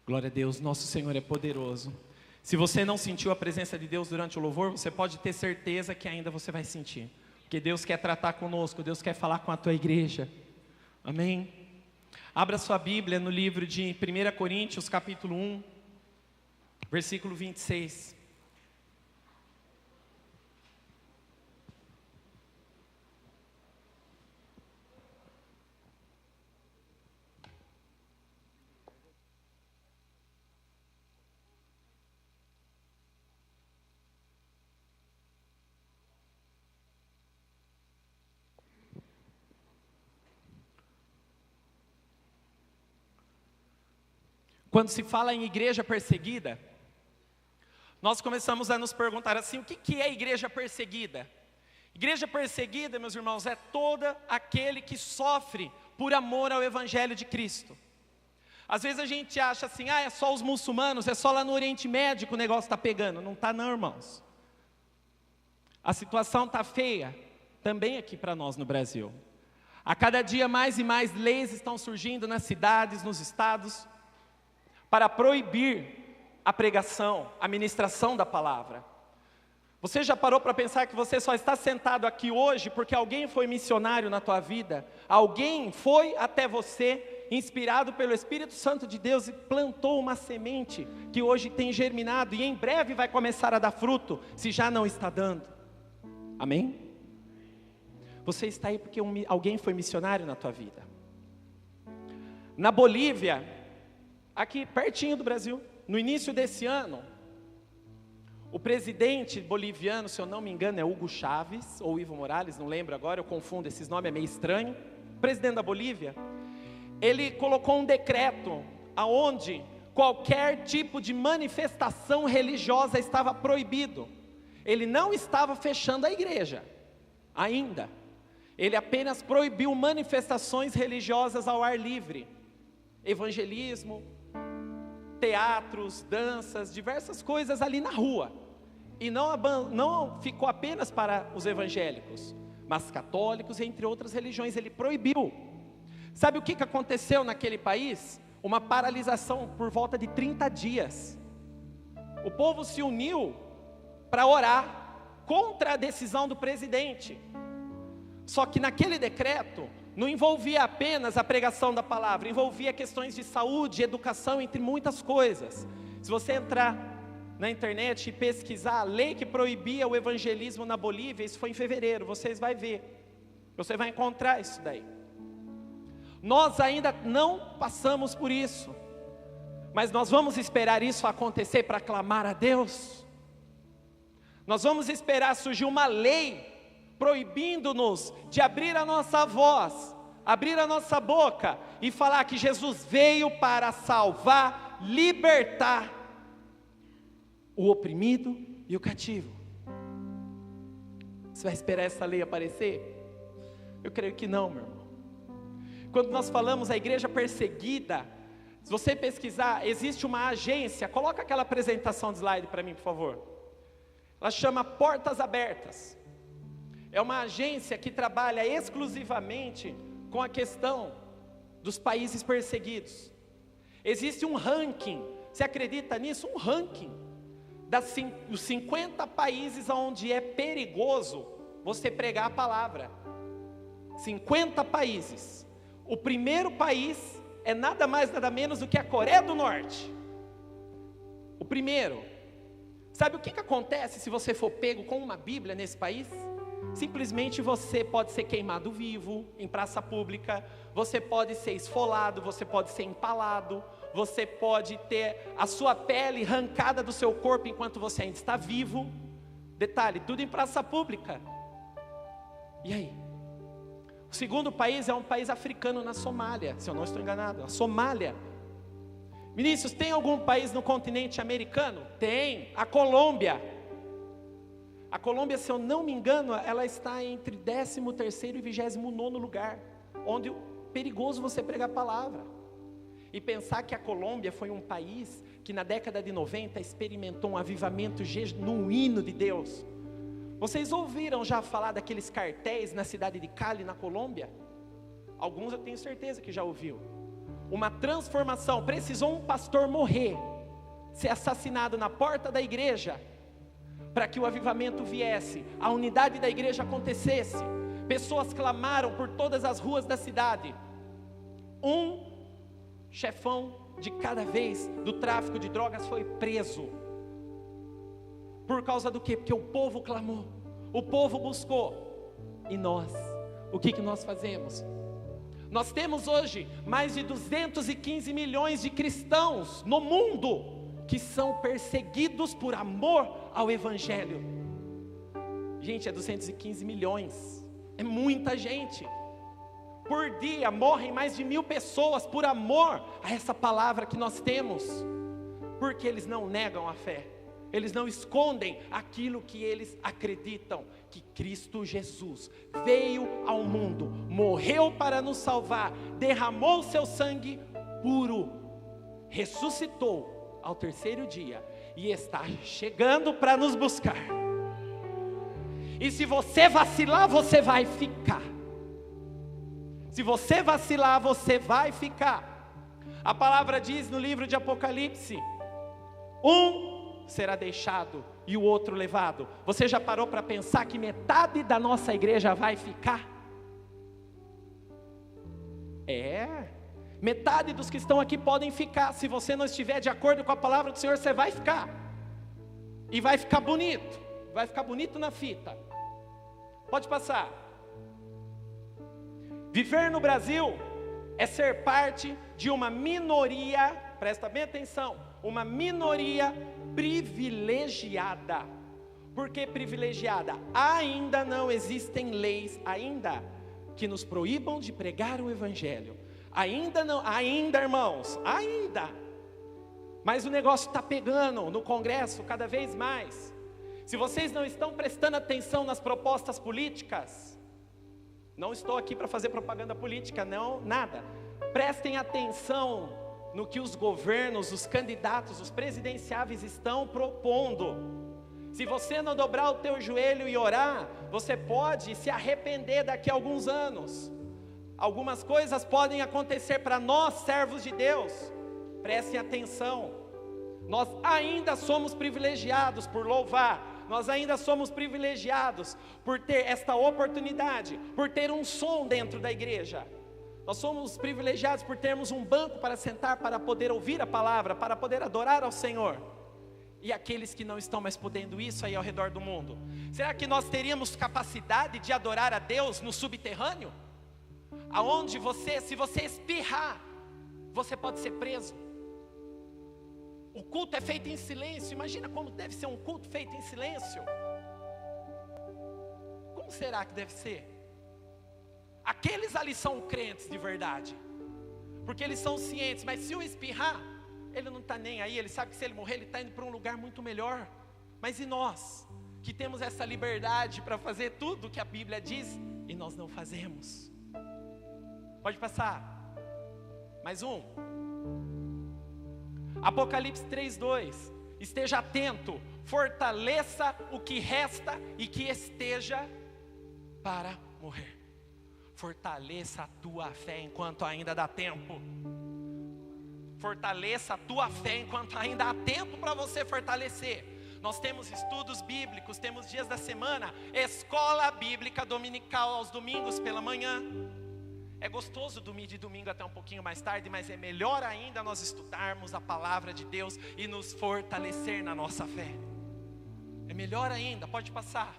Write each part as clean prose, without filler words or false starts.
Glória a Deus, nosso Senhor é poderoso. Se você não sentiu a presença de Deus durante o louvor, você pode ter certeza que ainda você vai sentir. Porque Deus quer tratar conosco, Deus quer falar com a tua igreja. Amém? Abra sua Bíblia no livro de 1 Coríntios, capítulo 1, versículo 26. Quando se fala em igreja perseguida, nós começamos a nos perguntar assim, o que é igreja perseguida? Igreja perseguida, meus irmãos, é todo aquele que sofre por amor ao Evangelho de Cristo. Às vezes a gente acha assim, é só os muçulmanos, é só lá no Oriente Médio que o negócio está pegando. Não está não, irmãos. A situação está feia, também aqui para nós no Brasil. A cada dia mais e mais leis estão surgindo nas cidades, nos estados, para proibir a pregação, a ministração da palavra. Você já parou para pensar que você só está sentado aqui hoje porque alguém foi missionário na tua vida? Alguém foi até você, inspirado pelo Espírito Santo de Deus, e plantou uma semente que hoje tem germinado e em breve vai começar a dar fruto, se já não está dando. Amém? Você está aí porque alguém foi missionário na tua vida. Na Bolívia, aqui pertinho do Brasil, no início desse ano, o presidente boliviano, se eu não me engano, é Hugo Chávez, ou Evo Morales, não lembro agora, eu confundo esses nomes, é meio estranho. O presidente da Bolívia, ele colocou um decreto, aonde qualquer tipo de manifestação religiosa estava proibido. Ele não estava fechando a igreja, ainda. Ele apenas proibiu manifestações religiosas ao ar livre, evangelismo, teatros, danças, diversas coisas ali na rua. E não ficou apenas para os evangélicos, mas católicos, entre outras religiões, ele proibiu. Sabe o que aconteceu naquele país? Uma paralisação por volta de 30 dias. O povo se uniu para orar contra a decisão do presidente. Só que naquele decreto, não envolvia apenas a pregação da palavra, envolvia questões de saúde, educação, entre muitas coisas. Se você entrar na internet e pesquisar a lei que proibia o evangelismo na Bolívia, isso foi em fevereiro, vocês vão ver. Você vai encontrar isso daí. Nós ainda não passamos por isso, mas nós vamos esperar isso acontecer para clamar a Deus. Nós vamos esperar surgir uma lei proibindo-nos de abrir a nossa voz, abrir a nossa boca e falar que Jesus veio para salvar, libertar o oprimido e o cativo. Você vai esperar essa lei aparecer? Eu creio que não, meu irmão. Quando nós falamos a igreja perseguida, se você pesquisar, existe uma agência, coloca aquela apresentação de slide para mim, por favor. Ela chama Portas Abertas. É uma agência que trabalha exclusivamente com a questão dos países perseguidos. Existe um ranking, você acredita nisso? Um ranking dos 50 países onde é perigoso você pregar a palavra. 50 países. O primeiro país é nada mais, nada menos do que a Coreia do Norte. O primeiro. Sabe o que acontece se você for pego com uma Bíblia nesse país? Simplesmente você pode ser queimado vivo em praça pública, você pode ser esfolado, você pode ser empalado, você pode ter a sua pele arrancada do seu corpo enquanto você ainda está vivo. Detalhe, tudo em praça pública. E aí? O segundo país é um país africano na Somália, se eu não estou enganado, a Somália. Vinícius, tem algum país no continente americano? Tem, a Colômbia. A Colômbia, se eu não me engano, ela está entre 13º e 29º lugar, onde é perigoso você pregar a palavra. E pensar que a Colômbia foi um país que na década de 90 experimentou um avivamento genuíno de Deus. Vocês ouviram já falar daqueles cartéis na cidade de Cali, na Colômbia? Alguns eu tenho certeza que já ouviu. uma transformação. Precisou um pastor morrer, ser assassinado na porta da igreja, para que o avivamento viesse, a unidade da igreja acontecesse. Pessoas clamaram por todas as ruas da cidade. Um chefão de cada vez do tráfico de drogas foi preso. Por causa do quê? Porque o povo clamou, o povo buscou. E nós, o que nós fazemos? Nós temos hoje mais de 215 milhões de cristãos no mundo que são perseguidos por amor ao Evangelho. Gente, é 215 milhões, é muita gente. Por dia morrem mais de 1000 pessoas por amor a essa palavra que nós temos, porque eles não negam a fé, eles não escondem aquilo que eles acreditam, que Cristo Jesus veio ao mundo, morreu para nos salvar, derramou seu sangue puro, ressuscitou ao 3º dia e está chegando para nos buscar. E se você vacilar, você vai ficar. Se você vacilar, você vai ficar. A palavra diz no livro de Apocalipse: um será deixado e o outro levado. Você já parou para pensar que metade da nossa igreja vai ficar? Metade dos que estão aqui podem ficar. Se você não estiver de acordo com a palavra do Senhor, você vai ficar. E vai ficar bonito. Vai ficar bonito na fita. Pode passar. Viver no Brasil é ser parte de uma minoria, presta bem atenção, uma minoria privilegiada. Por que privilegiada? Ainda não existem leis, que nos proíbam de pregar o Evangelho. Ainda irmãos, mas o negócio está pegando no Congresso cada vez mais. Se vocês não estão prestando atenção nas propostas políticas, não estou aqui para fazer propaganda política, não, nada. Prestem atenção no que os governos, os candidatos, os presidenciáveis estão propondo. Se você não dobrar o teu joelho e orar, você pode se arrepender daqui a alguns anos. Algumas coisas podem acontecer para nós, servos de Deus. Prestem atenção. Nós ainda somos privilegiados por louvar. Nós ainda somos privilegiados por ter esta oportunidade, por ter um som dentro da igreja. Nós somos privilegiados por termos um banco para sentar, para poder ouvir a palavra, para poder adorar ao Senhor. E aqueles que não estão mais podendo isso aí ao redor do mundo, será que nós teríamos capacidade de adorar a Deus no subterrâneo? Aonde se você espirrar, você pode ser preso. O culto é feito em silêncio. Imagina como deve ser um culto feito em silêncio. Como será que deve ser? Aqueles ali são crentes de verdade, porque eles são cientes. Mas se eu espirrar, ele não está nem aí. Ele sabe que se ele morrer, ele está indo para um lugar muito melhor. Mas e nós, que temos essa liberdade para fazer tudo o que a Bíblia diz, e nós não fazemos? Pode passar. Mais um. Apocalipse 3:2. Esteja atento, fortaleça o que resta e que esteja para morrer. Fortaleça a tua fé enquanto ainda dá tempo. Fortaleça a tua fé enquanto ainda há tempo para você fortalecer. Nós temos estudos bíblicos, temos dias da semana, escola bíblica dominical aos domingos pela manhã. É gostoso dormir de domingo até um pouquinho mais tarde, mas é melhor ainda nós estudarmos a palavra de Deus e nos fortalecer na nossa fé. É melhor ainda, pode passar.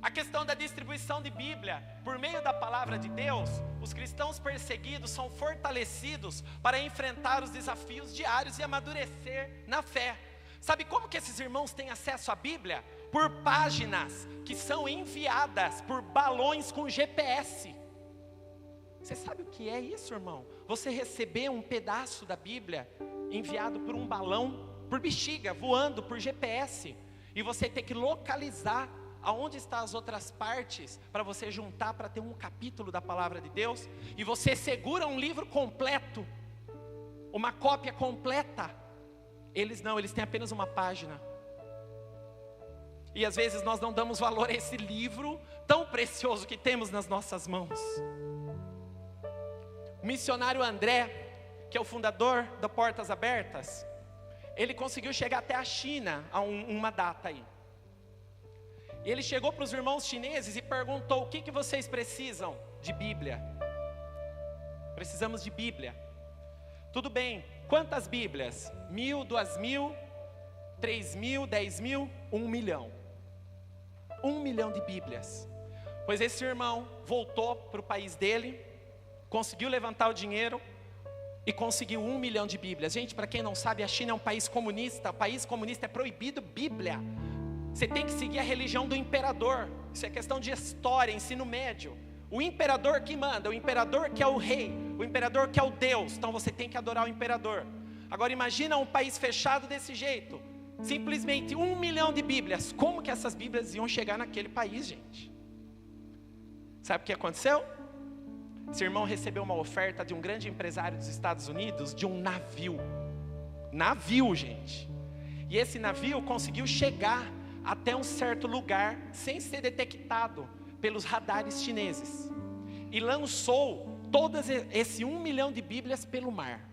A questão da distribuição de Bíblia, por meio da palavra de Deus, os cristãos perseguidos são fortalecidos para enfrentar os desafios diários e amadurecer na fé. Sabe como que esses irmãos têm acesso à Bíblia? Por páginas que são enviadas por balões com GPS. Você sabe o que é isso, irmão? Você receber um pedaço da Bíblia enviado por um balão, por bexiga, voando por GPS, e você ter que localizar aonde estão as outras partes para você juntar para ter um capítulo da palavra de Deus, e você segura um livro completo, uma cópia completa. Eles não, eles têm apenas uma página. E às vezes nós não damos valor a esse livro tão precioso que temos nas nossas mãos. O missionário André, que é o fundador da Portas Abertas, ele conseguiu chegar até a China a uma data aí. E ele chegou para os irmãos chineses e perguntou: o que vocês precisam? De Bíblia. Precisamos de Bíblia. Tudo bem, quantas Bíblias? 1.000, 2.000, 3.000, 10.000, 1 milhão. 1 milhão de Bíblias. Pois esse irmão voltou para o país dele, conseguiu levantar o dinheiro e conseguiu 1 milhão de Bíblias. Gente, para quem não sabe, a China é um país comunista. O país comunista é proibido Bíblia. Você tem que seguir a religião do imperador. Isso é questão de história, ensino médio. O imperador que manda, o imperador que é o rei, o imperador que é o Deus. Então você tem que adorar o imperador. Agora imagina um país fechado desse jeito. Simplesmente 1 milhão de Bíblias. Como que essas Bíblias iam chegar naquele país, gente? Sabe o que aconteceu? Esse irmão recebeu uma oferta de um grande empresário dos Estados Unidos, de um navio. Navio, gente. E esse navio conseguiu chegar até um certo lugar, sem ser detectado pelos radares chineses. E lançou esse 1 milhão de Bíblias pelo mar.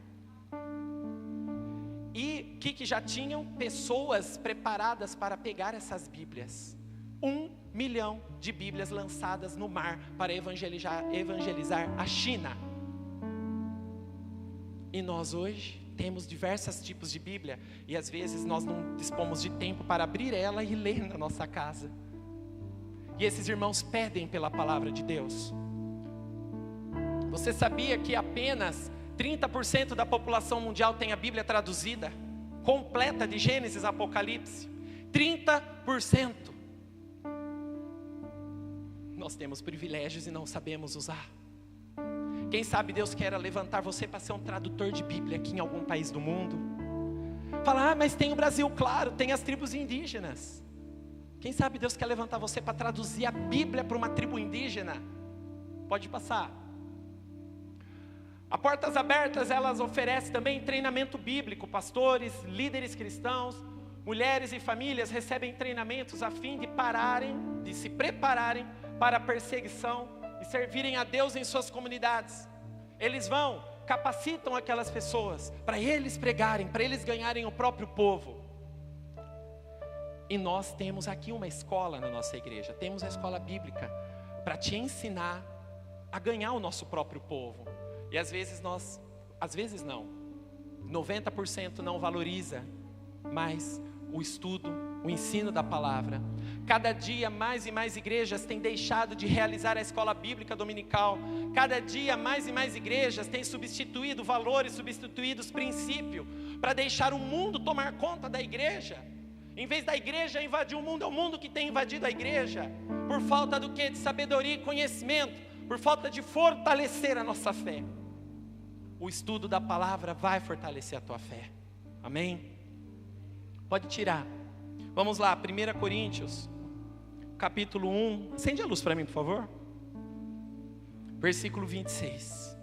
E que já tinham pessoas preparadas para pegar essas Bíblias. 1 milhão de Bíblias lançadas no mar para evangelizar a China. E nós hoje temos diversos tipos de Bíblia, e às vezes nós não dispomos de tempo para abrir ela e ler na nossa casa. E esses irmãos pedem pela palavra de Deus. Você sabia que apenas 30% da população mundial tem a Bíblia traduzida, completa, de Gênesis a Apocalipse? 30%. Nós temos privilégios e não sabemos usar. Quem sabe Deus quer levantar você para ser um tradutor de Bíblia aqui em algum país do mundo. Fala, mas tem o Brasil, claro, tem as tribos indígenas. Quem sabe Deus quer levantar você para traduzir a Bíblia para uma tribo indígena? Pode passar. A Portas Abertas, elas oferecem também treinamento bíblico. Pastores, líderes cristãos, mulheres e famílias recebem treinamentos a fim de se prepararem para a perseguição e servirem a Deus em suas comunidades. Eles capacitam aquelas pessoas para eles pregarem, para eles ganharem o próprio povo. E nós temos aqui uma escola na nossa igreja, temos a escola bíblica para te ensinar a ganhar o nosso próprio povo. E às vezes 90% não valoriza mais o estudo, o ensino da palavra. Cada dia mais e mais igrejas têm deixado de realizar a escola bíblica dominical. Cada dia mais e mais igrejas têm substituído valores, substituído os princípios, para deixar o mundo tomar conta da igreja. Em vez da igreja invadir o mundo, é o mundo que tem invadido a igreja. Por falta do quê? De sabedoria e conhecimento. Por falta de fortalecer a nossa fé. O estudo da palavra vai fortalecer a tua fé. Amém? Pode tirar. Vamos lá, 1 Coríntios, capítulo 1. Acende a luz para mim, por favor. Versículo 26.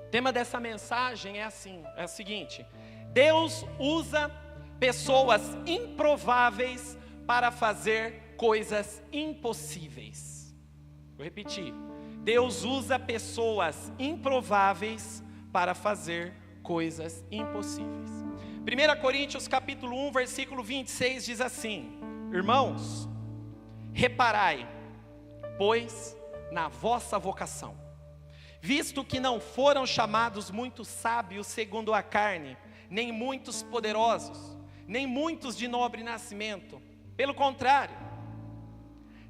O tema dessa mensagem é o seguinte: Deus usa pessoas improváveis para fazer coisas impossíveis. Vou repetir. Deus usa pessoas improváveis para fazer coisas impossíveis. 1 Coríntios capítulo 1, versículo 26 diz assim: Irmãos, reparai, pois, na vossa vocação, visto que não foram chamados muitos sábios segundo a carne, nem muitos poderosos, nem muitos de nobre nascimento. Pelo contrário,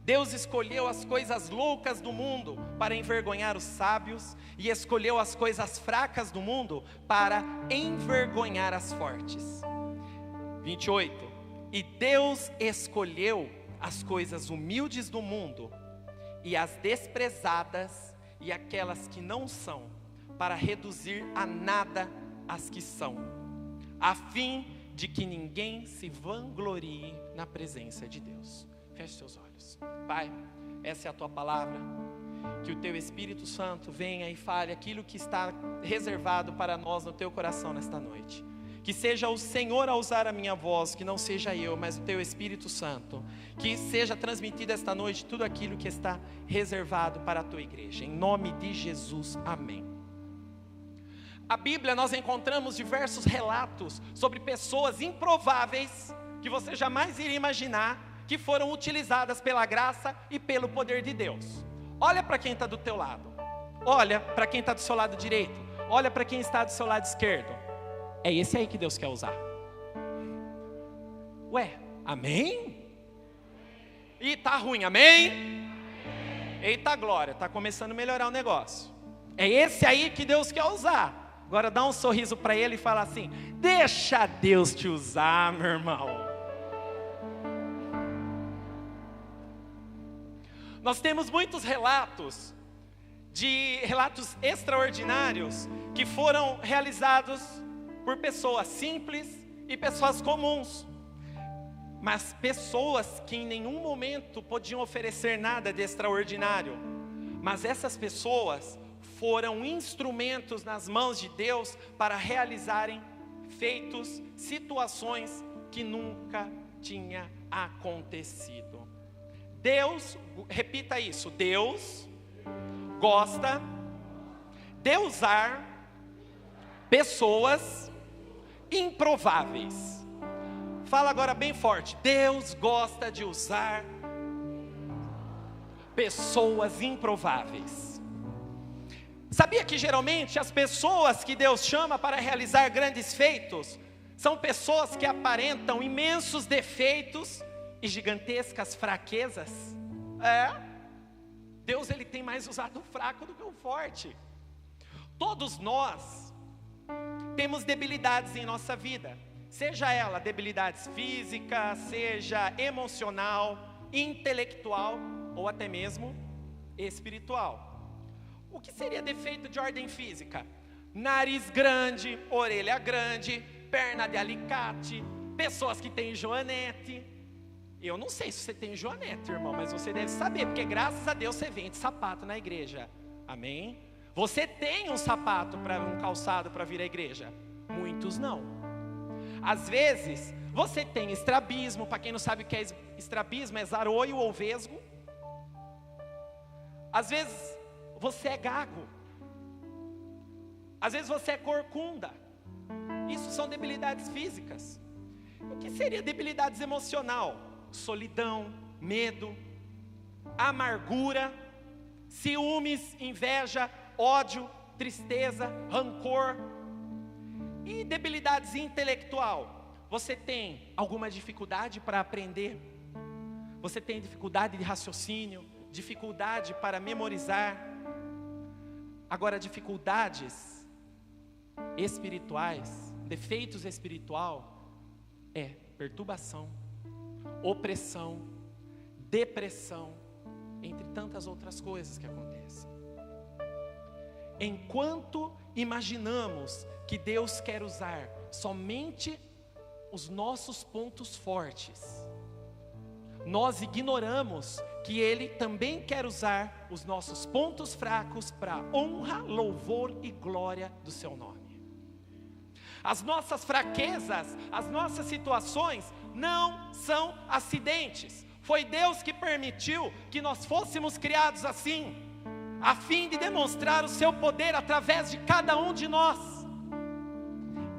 Deus escolheu as coisas loucas do mundo para envergonhar os sábios, e escolheu as coisas fracas do mundo para envergonhar as fortes. 28. E Deus escolheu as coisas humildes do mundo, e as desprezadas, e aquelas que não são, para reduzir a nada as que são, a fim de que ninguém se vanglorie na presença de Deus. Feche seus olhos. Pai, essa é a tua palavra. Que o teu Espírito Santo venha e fale aquilo que está reservado para nós no teu coração nesta noite. Que seja o Senhor a usar a minha voz, que não seja eu, mas o Teu Espírito Santo. Que seja transmitido esta noite tudo aquilo que está reservado para a Tua igreja. Em nome de Jesus, amém. A Bíblia, nós encontramos diversos relatos sobre pessoas improváveis, que você jamais iria imaginar, que foram utilizadas pela graça e pelo poder de Deus. Olha para quem está do teu lado. Olha para quem está do seu lado direito. Olha para quem está do seu lado esquerdo. É esse aí que Deus quer usar. Ué, amém? E tá ruim, amém? Eita glória, tá começando a melhorar o negócio. É esse aí que Deus quer usar. Agora dá um sorriso para ele e fala assim: deixa Deus te usar, meu irmão. Nós temos muitos relatos extraordinários que foram realizados por pessoas simples e pessoas comuns, mas pessoas que em nenhum momento podiam oferecer nada de extraordinário, mas essas pessoas foram instrumentos nas mãos de Deus para realizarem feitos, situações que nunca tinha acontecido. Deus, repita isso, Deus gosta de usar pessoas improváveis. Fala agora bem forte: Deus gosta de usar pessoas improváveis. Sabia que geralmente as pessoas que Deus chama para realizar grandes feitos são pessoas que aparentam imensos defeitos e gigantescas fraquezas? Deus, ele tem mais usado o fraco do que o forte. Todos nós temos debilidades em nossa vida, seja ela debilidades físicas, seja emocional, intelectual ou até mesmo espiritual. O que seria defeito de ordem física? Nariz grande, orelha grande, perna de alicate, pessoas que têm joanete. Eu não sei se você tem joanete, irmão, mas você deve saber, porque graças a Deus você vende sapato na igreja, amém? Você tem um sapato, um calçado para vir à igreja? Muitos não. Às vezes, você tem estrabismo. Para quem não sabe o que é estrabismo, é zaroio ou vesgo. Às vezes, você é gago. Às vezes, você é corcunda. Isso são debilidades físicas. O que seria debilidades emocional? Solidão, medo, amargura, ciúmes, inveja, ódio, tristeza, rancor. E debilidades intelectual? Você tem alguma dificuldade para aprender? Você tem dificuldade de raciocínio, dificuldade para memorizar? Agora, dificuldades espirituais, defeitos espiritual, é perturbação, opressão, depressão, entre tantas outras coisas que acontecem. Enquanto imaginamos que Deus quer usar somente os nossos pontos fortes, nós ignoramos que Ele também quer usar os nossos pontos fracos para honra, louvor e glória do Seu nome. As nossas fraquezas, as nossas situações não são acidentes. Foi Deus que permitiu que nós fôssemos criados assim, a fim de demonstrar o seu poder através de cada um de nós.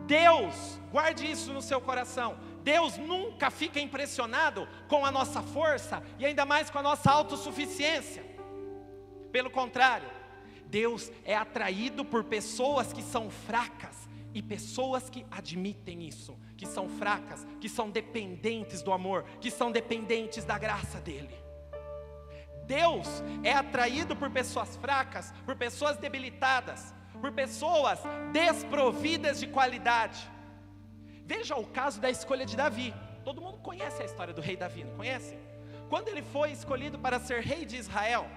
Deus, guarde isso no seu coração, Deus nunca fica impressionado com a nossa força e ainda mais com a nossa autossuficiência. Pelo contrário, Deus é atraído por pessoas que são fracas e pessoas que admitem isso, que são fracas, que são dependentes do amor, que são dependentes da graça dEle. Deus é atraído por pessoas fracas, por pessoas debilitadas, por pessoas desprovidas de qualidade. Veja o caso da escolha de Davi. Todo mundo conhece a história do rei Davi, não conhece? Quando ele foi escolhido para ser rei de Israel,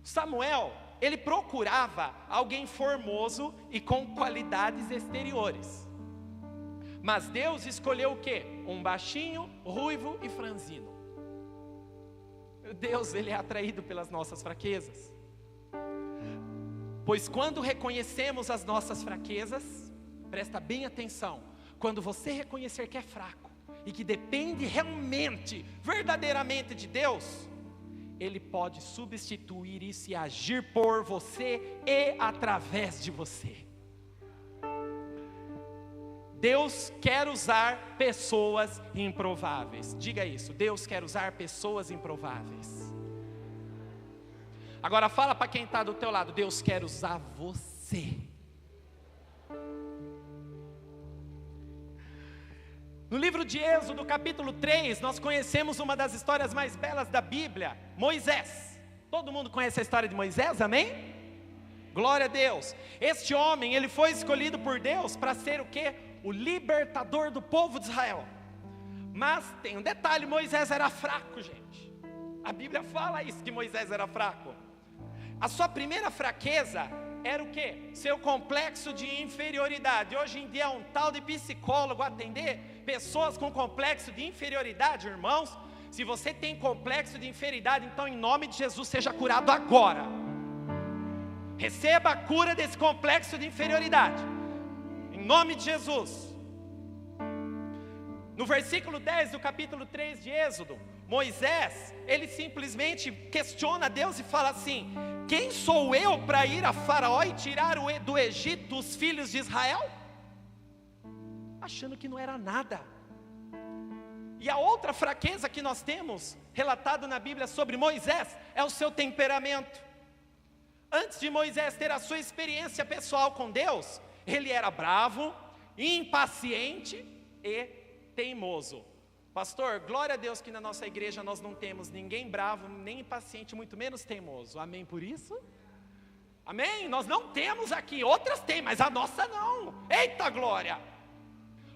Samuel, ele procurava alguém formoso e com qualidades exteriores. Mas Deus escolheu o quê? Um baixinho, ruivo e franzino. Deus, Ele é atraído pelas nossas fraquezas. Pois quando reconhecemos as nossas fraquezas, presta bem atenção, quando você reconhecer que é fraco e que depende realmente, verdadeiramente de Deus, Ele pode substituir isso e agir por você e através de você. Deus quer usar pessoas improváveis. Diga isso, Deus quer usar pessoas improváveis. Agora fala para quem está do teu lado, Deus quer usar você. No livro de Êxodo, capítulo 3, nós conhecemos uma das histórias mais belas da Bíblia, Moisés. Todo mundo conhece a história de Moisés, amém? Glória a Deus. Este homem, ele foi escolhido por Deus para ser o quê? O libertador do povo de Israel. Mas tem um detalhe, Moisés era fraco, gente. A Bíblia fala isso, que Moisés era fraco. A sua primeira fraqueza era o quê? Seu complexo de inferioridade. Hoje em dia é um tal de psicólogo atender pessoas com complexo de inferioridade, irmãos. Se você tem complexo de inferioridade, então em nome de Jesus seja curado agora. Receba a cura desse complexo de inferioridade, em nome de Jesus. No versículo 10 do capítulo 3 de Êxodo, Moisés, ele simplesmente questiona Deus e fala assim: quem sou eu para ir a Faraó e tirar do Egito os filhos de Israel? Achando que não era nada. E a outra fraqueza que nós temos, relatado na Bíblia sobre Moisés, é o seu temperamento. Antes de Moisés ter a sua experiência pessoal com Deus, ele era bravo, impaciente e teimoso. Pastor, glória a Deus que na nossa igreja nós não temos ninguém bravo, nem impaciente, muito menos teimoso. Amém por isso? Amém? Nós não temos aqui, outras têm, mas a nossa não. Eita glória!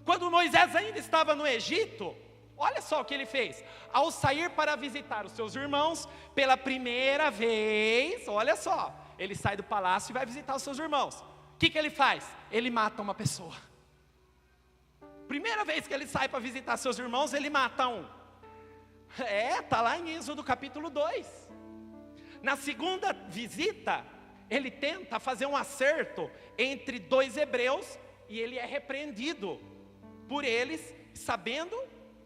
Quando Moisés ainda estava no Egito, olha só o que ele fez. Ao sair para visitar os seus irmãos, pela primeira vez, olha só, ele sai do palácio e vai visitar os seus irmãos. O que ele faz? Ele mata uma pessoa. Primeira vez que ele sai para visitar seus irmãos, ele mata um. Está lá em Êxodo capítulo 2. Na segunda visita, ele tenta fazer um acerto entre dois hebreus e ele é repreendido por eles, sabendo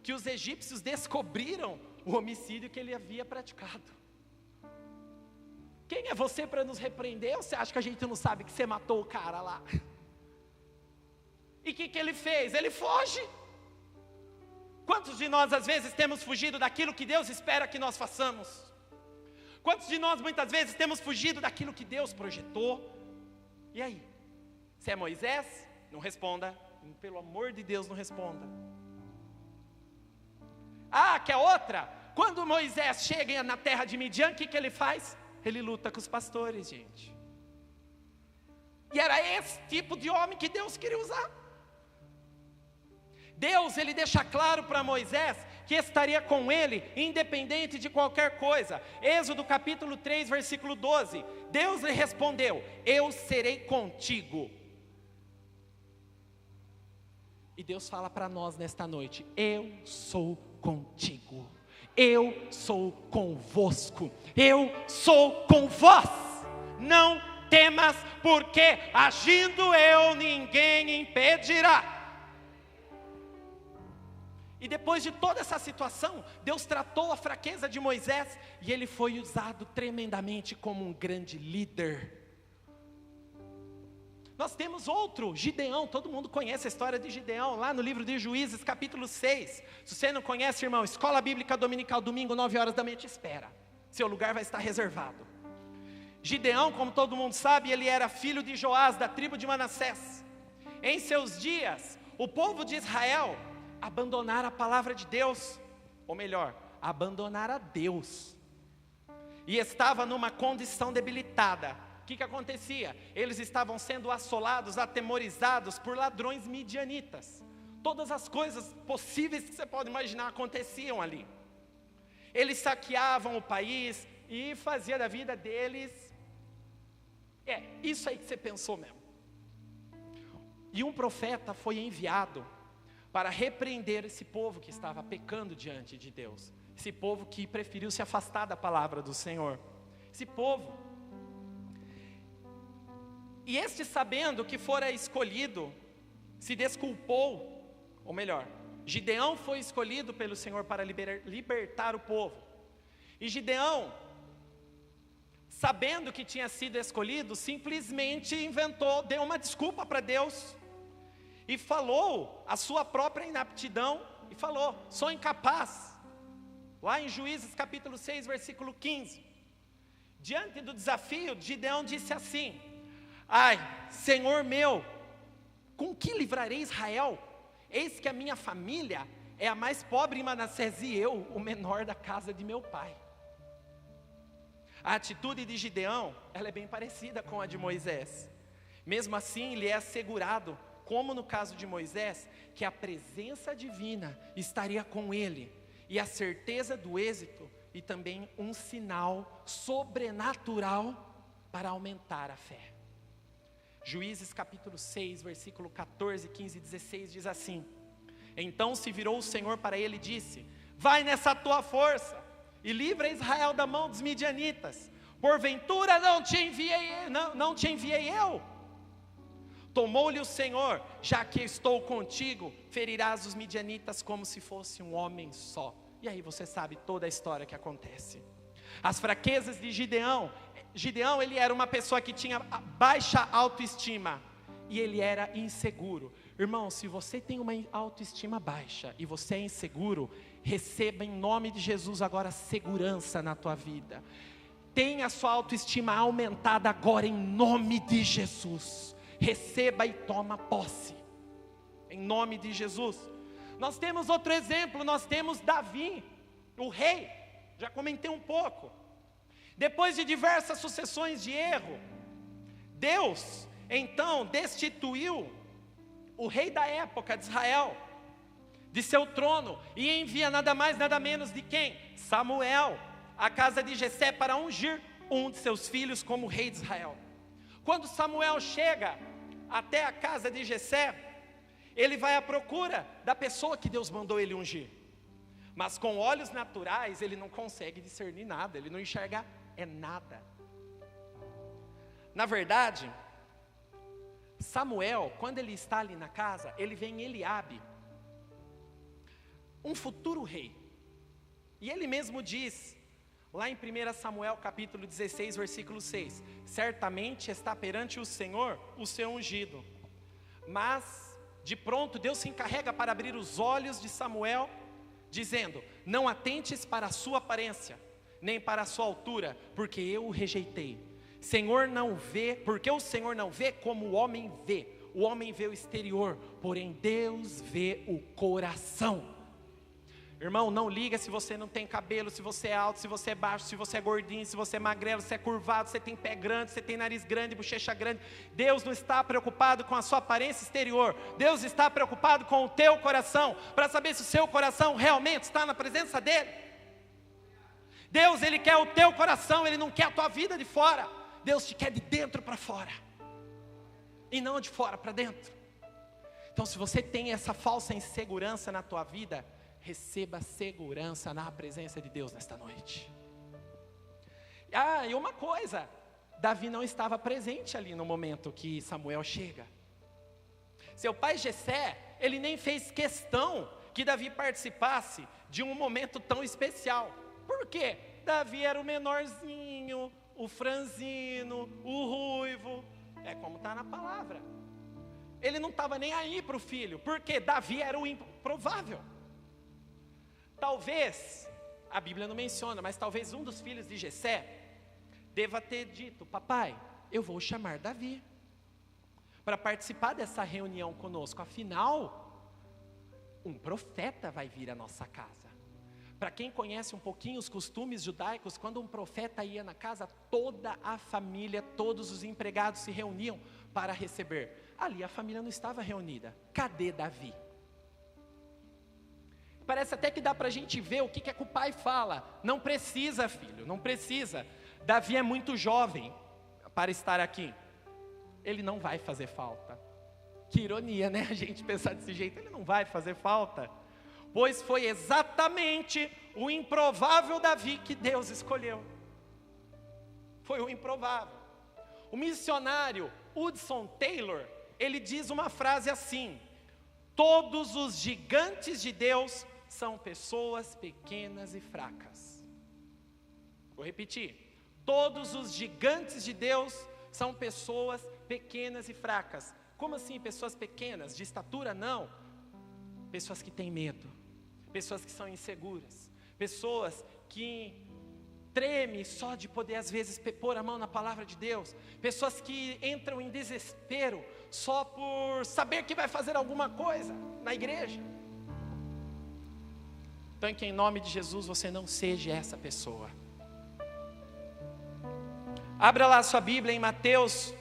que os egípcios descobriram o homicídio que ele havia praticado. Quem é você para nos repreender? Ou você acha que a gente não sabe que você matou o cara lá? E o que ele fez? Ele foge. Quantos de nós às vezes temos fugido daquilo que Deus espera que nós façamos? Quantos de nós muitas vezes temos fugido daquilo que Deus projetou? E aí? Se é Moisés, não responda. Pelo amor de Deus, não responda. Ah, quer outra? Quando Moisés chega na terra de Midian, o que ele faz? Ele luta com os pastores, gente. E era esse tipo de homem que Deus queria usar. Deus, ele deixa claro para Moisés que estaria com ele, independente de qualquer coisa. Êxodo capítulo 3, versículo 12. Deus lhe respondeu: eu serei contigo. E Deus fala para nós nesta noite: eu sou contigo, eu sou convosco, eu sou com vós. Não temas, porque agindo eu ninguém impedirá. E depois de toda essa situação, Deus tratou a fraqueza de Moisés e ele foi usado tremendamente como um grande líder. Nós temos outro, Gideão. Todo mundo conhece a história de Gideão, lá no livro de Juízes, capítulo 6. Se você não conhece, irmão, Escola Bíblica Dominical, domingo, 9 horas da manhã, te espera. Seu lugar vai estar reservado. Gideão, como todo mundo sabe, ele era filho de Joás, da tribo de Manassés. Em seus dias, o povo de Israel abandonar a palavra de Deus, ou melhor, abandonar a Deus, e estava numa condição debilitada. O que acontecia? Eles estavam sendo assolados, atemorizados por ladrões midianitas. Todas as coisas possíveis que você pode imaginar aconteciam ali. Eles saqueavam o país e faziam da vida deles, isso aí que você pensou mesmo. E um profeta foi enviado para repreender esse povo que estava pecando diante de Deus. Esse povo que preferiu se afastar da palavra do Senhor. Esse povo. E este, sabendo que fora escolhido, se desculpou ou melhor, Gideão foi escolhido pelo Senhor para libertar o povo. E Gideão, sabendo que tinha sido escolhido, simplesmente deu uma desculpa para Deus, e falou a sua própria inaptidão, e falou: sou incapaz. Lá em Juízes capítulo 6, versículo 15, diante do desafio, Gideão disse assim: ai, Senhor meu, com que livrarei Israel? Eis que a minha família é a mais pobre em Manassés, e eu, o menor da casa de meu pai. A atitude de Gideão, ela é bem parecida com a de Moisés. Mesmo assim, lhe é assegurado, como no caso de Moisés, que a presença divina estaria com ele, e a certeza do êxito, e também um sinal sobrenatural para aumentar a fé. Juízes capítulo 6, versículo 14, 15 e 16 diz assim: então se virou o Senhor para ele e disse: vai nessa tua força, e livra Israel da mão dos midianitas. Porventura não te enviei eu? Tomou-lhe o Senhor: já que estou contigo, ferirás os midianitas como se fosse um homem só. E aí você sabe toda a história que acontece. As fraquezas de Gideão, ele era uma pessoa que tinha baixa autoestima, e ele era inseguro. Irmão, se você tem uma autoestima baixa, e você é inseguro, receba em nome de Jesus agora segurança na tua vida. Tenha a sua autoestima aumentada agora em nome de Jesus. Receba e toma posse, em nome de Jesus. Nós temos outro exemplo, nós temos Davi, o rei, já comentei um pouco. Depois de diversas sucessões de erro, Deus então destituiu o rei da época de Israel de seu trono, e envia nada mais nada menos de quem? Samuel, à casa de Jessé, para ungir um de seus filhos como rei de Israel. Quando Samuel chega até a casa de Jessé, ele vai à procura da pessoa que Deus mandou ele ungir, mas com olhos naturais ele não consegue discernir nada, ele não enxerga nada. Na verdade, Samuel, quando ele está ali na casa, ele vê em Eliabe um futuro rei, e ele mesmo diz, lá em 1 Samuel capítulo 16, versículo 6, certamente está perante o Senhor o seu ungido. Mas, de pronto, Deus se encarrega para abrir os olhos de Samuel, dizendo: não atentes para a sua aparência, nem para a sua altura, porque eu o rejeitei. Senhor não vê, porque o Senhor não vê como o homem vê. O homem vê o exterior, porém Deus vê o coração. Irmão, não liga se você não tem cabelo, se você é alto, se você é baixo, se você é gordinho, se você é magrelo, se é curvado, se tem pé grande, se tem nariz grande, bochecha grande. Deus não está preocupado com a sua aparência exterior. Deus está preocupado com o teu coração, para saber se o seu coração realmente está na presença dEle. Deus, Ele quer o teu coração, Ele não quer a tua vida de fora. Deus te quer de dentro para fora, e não de fora para dentro. Então, se você tem essa falsa insegurança na tua vida, receba segurança na presença de Deus nesta noite. E uma coisa, Davi não estava presente ali no momento que Samuel chega. Seu pai Jessé, ele nem fez questão que Davi participasse de um momento tão especial. Por quê? Davi era o menorzinho, o franzino, o ruivo, é como está na palavra. Ele não estava nem aí para o filho, porque Davi era o improvável. Talvez, a Bíblia não menciona, mas talvez um dos filhos de Jessé deva ter dito: papai, eu vou chamar Davi para participar dessa reunião conosco, afinal, um profeta vai vir à nossa casa. Para quem conhece um pouquinho os costumes judaicos, quando um profeta ia na casa, toda a família, todos os empregados se reuniam para receber. Ali a família não estava reunida. Cadê Davi? Parece até que dá para a gente ver o que é que o pai fala. Não precisa, filho, não precisa. Davi é muito jovem para estar aqui. Ele não vai fazer falta. Que ironia, né? A gente pensar desse jeito. Ele não vai fazer falta. Pois foi exatamente o improvável Davi que Deus escolheu. Foi o improvável. O missionário Hudson Taylor, ele diz uma frase assim: Todos os gigantes de Deus são pessoas pequenas e fracas. Vou repetir. Todos os gigantes de Deus são pessoas pequenas e fracas. Como assim pessoas pequenas? De estatura? Não. Pessoas que têm medo. Pessoas que são inseguras. Pessoas que tremem só de poder às vezes pôr a mão na palavra de Deus. Pessoas que entram em desespero só por saber que vai fazer alguma coisa na igreja. Então que em nome de Jesus você não seja essa pessoa. Abra lá a sua Bíblia em Mateus,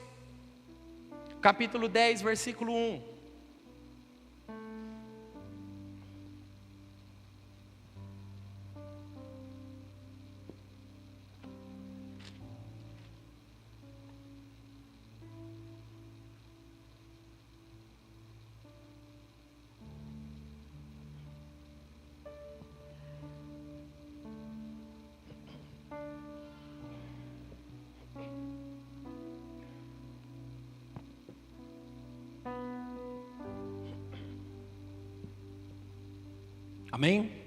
capítulo 10, versículo 1. Amém?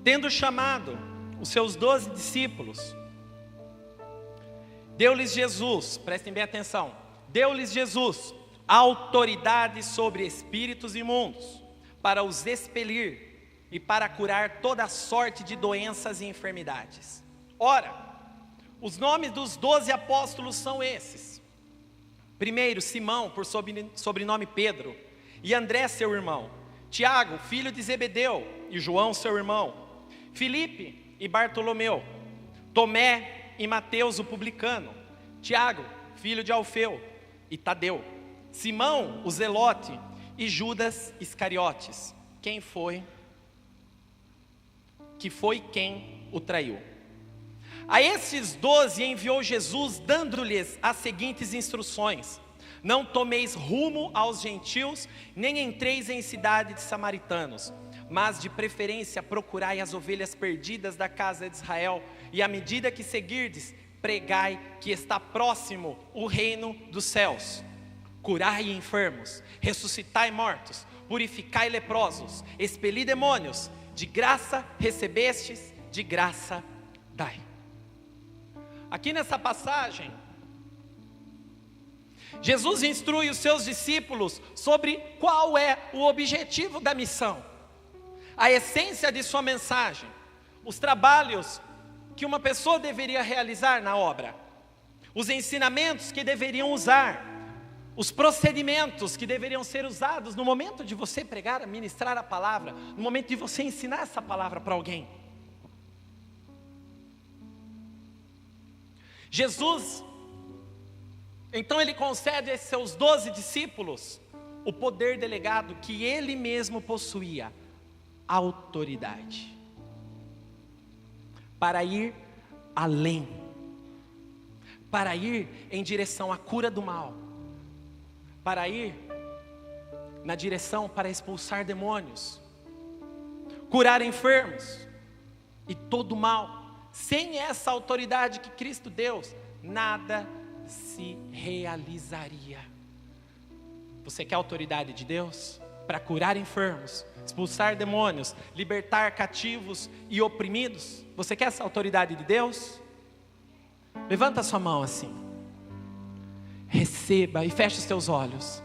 Tendo chamado os seus 12 discípulos, deu-lhes Jesus, prestem bem atenção, deu-lhes Jesus autoridade sobre espíritos imundos, para os expelir e para curar toda sorte de doenças e enfermidades. Ora, os nomes dos 12 apóstolos são esses. Primeiro, Simão, por sobrenome Pedro, e André, seu irmão. Tiago, filho de Zebedeu, e João, seu irmão. Filipe e Bartolomeu. Tomé e Mateus, o publicano. Tiago, filho de Alfeu, e Tadeu. Simão, o zelote, e Judas Iscariotes. Quem foi quem o traiu. A esses 12 enviou Jesus, dando-lhes as seguintes instruções: não tomeis rumo aos gentios, nem entreis em cidade de samaritanos, mas de preferência procurai as ovelhas perdidas da casa de Israel, e à medida que seguirdes, pregai que está próximo o reino dos céus. Curai enfermos, ressuscitai mortos, purificai leprosos, expeli demônios, de graça recebestes, de graça dai. Aqui nessa passagem, Jesus instrui os seus discípulos sobre qual é o objetivo da missão, a essência de sua mensagem, os trabalhos que uma pessoa deveria realizar na obra, os ensinamentos que deveriam usar, os procedimentos que deveriam ser usados no momento de você pregar, ministrar a palavra, no momento de você ensinar essa palavra para alguém. Jesus, então ele concede a seus 12 discípulos o poder delegado que ele mesmo possuía, autoridade, para ir além, para ir em direção à cura do mal, para ir na direção para expulsar demônios, curar enfermos e todo mal. Sem essa autoridade que Cristo deu, nada se realizaria. Você quer a autoridade de Deus para curar enfermos, expulsar demônios, libertar cativos e oprimidos? Você quer essa autoridade de Deus? Levanta a sua mão assim. Receba e feche os teus olhos.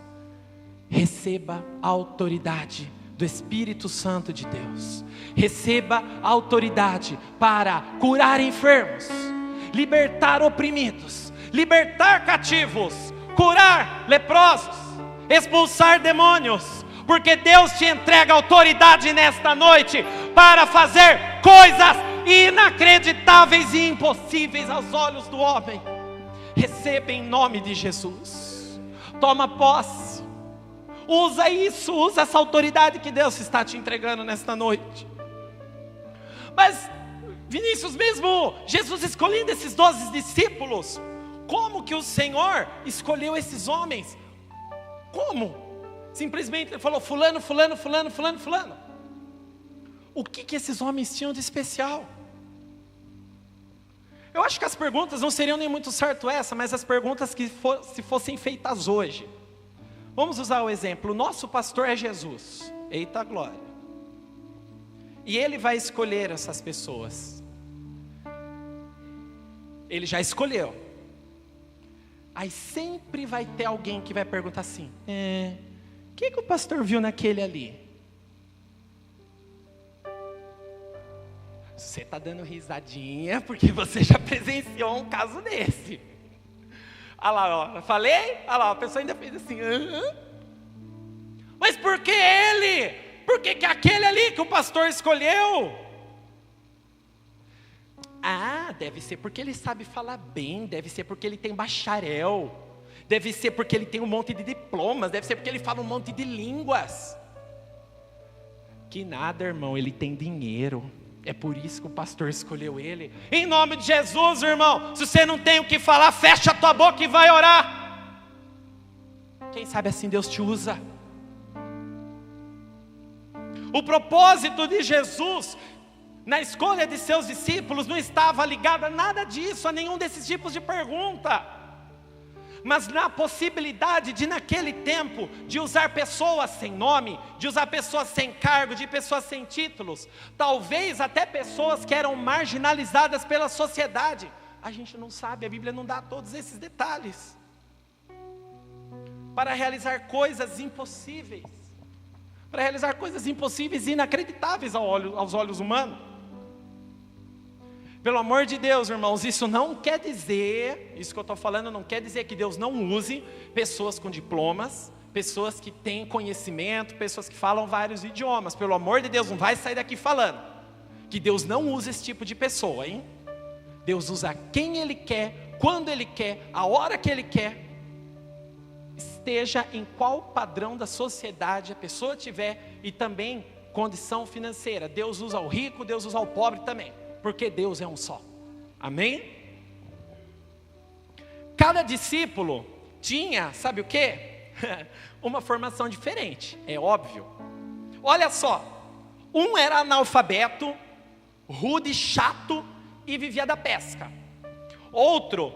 Receba a autoridade do Espírito Santo de Deus. Receba a autoridade para curar enfermos, libertar oprimidos, libertar cativos, curar leprosos, expulsar demônios, porque Deus te entrega autoridade nesta noite para fazer coisas inacreditáveis e impossíveis aos olhos do homem. Receba em nome de Jesus. Toma posse. Usa isso, usa essa autoridade que Deus está te entregando nesta noite. Mas Vinícius, mesmo Jesus escolhendo esses 12 discípulos, como que o Senhor escolheu esses homens? Como? Simplesmente ele falou fulano, fulano, fulano, fulano, fulano. O que esses homens tinham de especial? Eu acho que as perguntas não seriam nem muito certo essa, mas as perguntas que se fossem feitas hoje, Vamos usar o exemplo, o nosso pastor é Jesus. Eita glória. E ele vai escolher essas pessoas. Ele já escolheu. Aí sempre vai ter alguém que vai perguntar assim: o que o pastor viu naquele ali? Você está dando risadinha porque você já presenciou um caso desse. Olha lá, ó, falei? Olha lá, a pessoa ainda fez assim. Mas por que ele? Por que aquele ali que o pastor escolheu? Deve ser porque ele sabe falar bem, deve ser porque ele tem bacharel, deve ser porque ele tem um monte de diplomas, deve ser porque ele fala um monte de línguas. Que nada, irmão, ele tem dinheiro. É por isso que o pastor escolheu ele. Em nome de Jesus, irmão, se você não tem o que falar, fecha a tua boca e vai orar. Quem sabe assim Deus te usa. O propósito de Jesus na escolha de seus discípulos não estava ligado a nada disso, a nenhum desses tipos de pergunta, mas na possibilidade de naquele tempo, de usar pessoas sem nome, de usar pessoas sem cargo, de pessoas sem títulos, talvez até pessoas que eram marginalizadas pela sociedade. A gente não sabe, a Bíblia não dá todos esses detalhes, para realizar coisas impossíveis, para realizar coisas impossíveis e inacreditáveis aos olhos humanos. Pelo amor de Deus, irmãos, isso não quer dizer, isso que eu estou falando não quer dizer que Deus não use pessoas com diplomas, pessoas que têm conhecimento, pessoas que falam vários idiomas. Pelo amor de Deus, não vai sair daqui falando que Deus não usa esse tipo de pessoa, hein? Deus usa quem Ele quer, quando Ele quer, a hora que Ele quer, esteja em qual padrão da sociedade a pessoa tiver e também condição financeira. Deus usa o rico, Deus usa o pobre também. Porque Deus é um só, amém? Cada discípulo tinha, sabe o que? Uma formação diferente, é óbvio. Olha só, um era analfabeto, rude, chato e vivia da pesca. Outro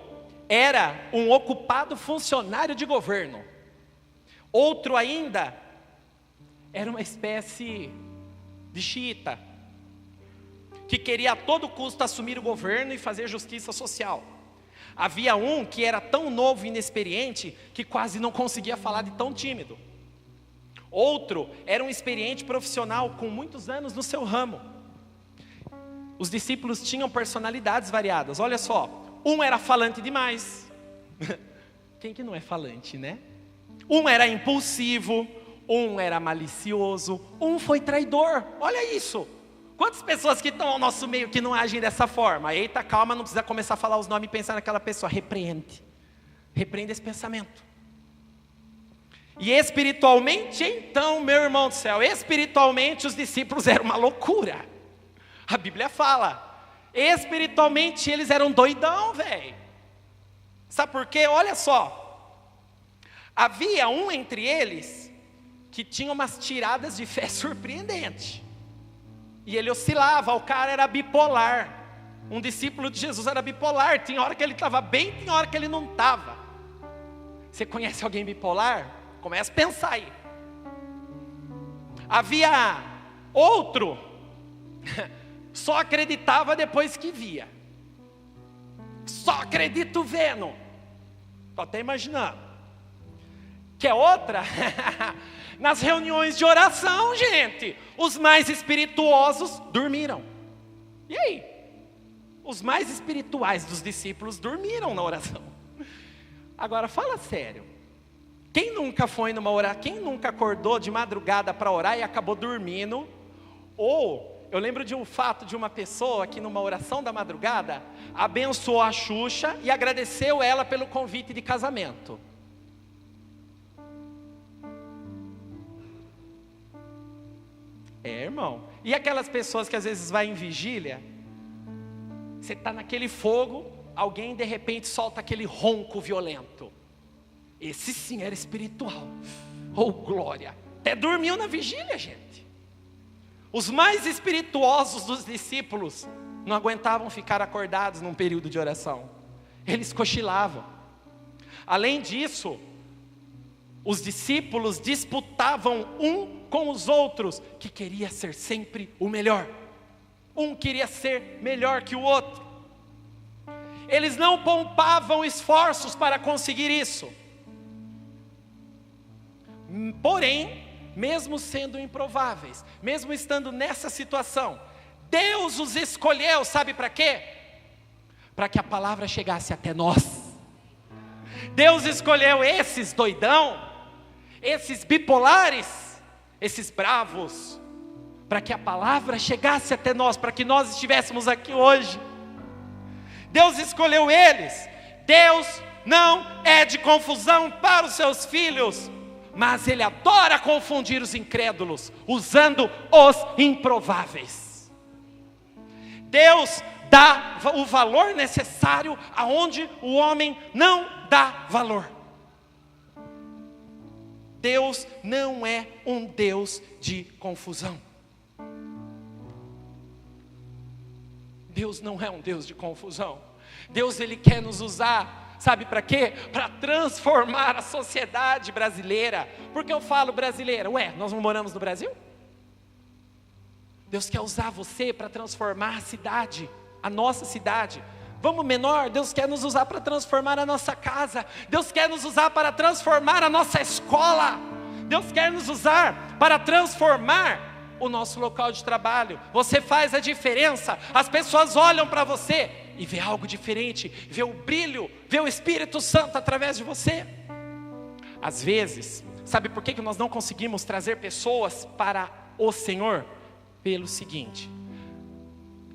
era um ocupado funcionário de governo. Outro ainda era uma espécie de xiita, que queria a todo custo assumir o governo e fazer justiça social. Havia um que era tão novo e inexperiente que quase não conseguia falar de tão tímido. Outro era um experiente profissional com muitos anos no seu ramo. Os discípulos tinham personalidades variadas. Olha só, um era falante demais. Quem que não é falante, né? Um era impulsivo, um era malicioso, um foi traidor. Olha isso. Quantas pessoas que estão ao nosso meio que não agem dessa forma? Eita, calma, não precisa começar a falar os nomes e pensar naquela pessoa. Repreende esse pensamento. E espiritualmente, então, meu irmão do céu, espiritualmente os discípulos eram uma loucura. A Bíblia fala, espiritualmente eles eram doidão, velho. Sabe por quê? Olha só, havia um entre eles que tinha umas tiradas de fé surpreendentes. E ele oscilava, o cara era bipolar. Um discípulo de Jesus era bipolar. Tinha hora que ele estava bem, tinha hora que ele não estava. Você conhece alguém bipolar? Começa a pensar aí. Havia outro, só acreditava depois que via. Só acredito vendo. Estou até imaginando. Quer outra? Nas reuniões de oração, gente, os mais espirituosos dormiram. E aí? Os mais espirituais dos discípulos dormiram na oração. Agora, fala sério. Quem nunca foi numa oração? Quem nunca acordou de madrugada para orar e acabou dormindo? Ou, eu lembro de um fato de uma pessoa que numa oração da madrugada, abençoou a Xuxa e agradeceu ela pelo convite de casamento. Irmão, e aquelas pessoas que às vezes vai em vigília, você está naquele fogo, alguém de repente solta aquele ronco violento. Esse sim era espiritual. Oh glória, até dormiu na vigília, gente. Os mais espirituosos dos discípulos não aguentavam ficar acordados num período de oração. Eles cochilavam. Além disso, Os discípulos disputavam um com os outros, que queria ser sempre o melhor. Um queria ser melhor que o outro. Eles não poupavam esforços para conseguir isso. Porém, mesmo sendo improváveis, mesmo estando nessa situação, Deus os escolheu, sabe para quê? Para que a palavra chegasse até nós. Deus escolheu esses doidão, esses bipolares, esses bravos, para que a palavra chegasse até nós, para que nós estivéssemos aqui hoje. Deus escolheu eles. Deus não é de confusão para os seus filhos, mas Ele adora confundir os incrédulos, usando os improváveis. Deus dá o valor necessário aonde o homem não dá valor. Deus não é um Deus de confusão. Deus não é um Deus de confusão. Deus, Ele quer nos usar, sabe para quê? Para transformar a sociedade brasileira. Por que eu falo brasileira? Ué, nós não moramos no Brasil? Deus quer usar você para transformar a cidade, a nossa cidade. Vamos menor, Deus quer nos usar para transformar a nossa casa. Deus quer nos usar para transformar a nossa escola. Deus quer nos usar para transformar o nosso local de trabalho. Você faz a diferença. As pessoas olham para você e vê algo diferente, vê o brilho, vê o Espírito Santo através de você. Às vezes, sabe por que nós não conseguimos trazer pessoas para o Senhor? Pelo seguinte: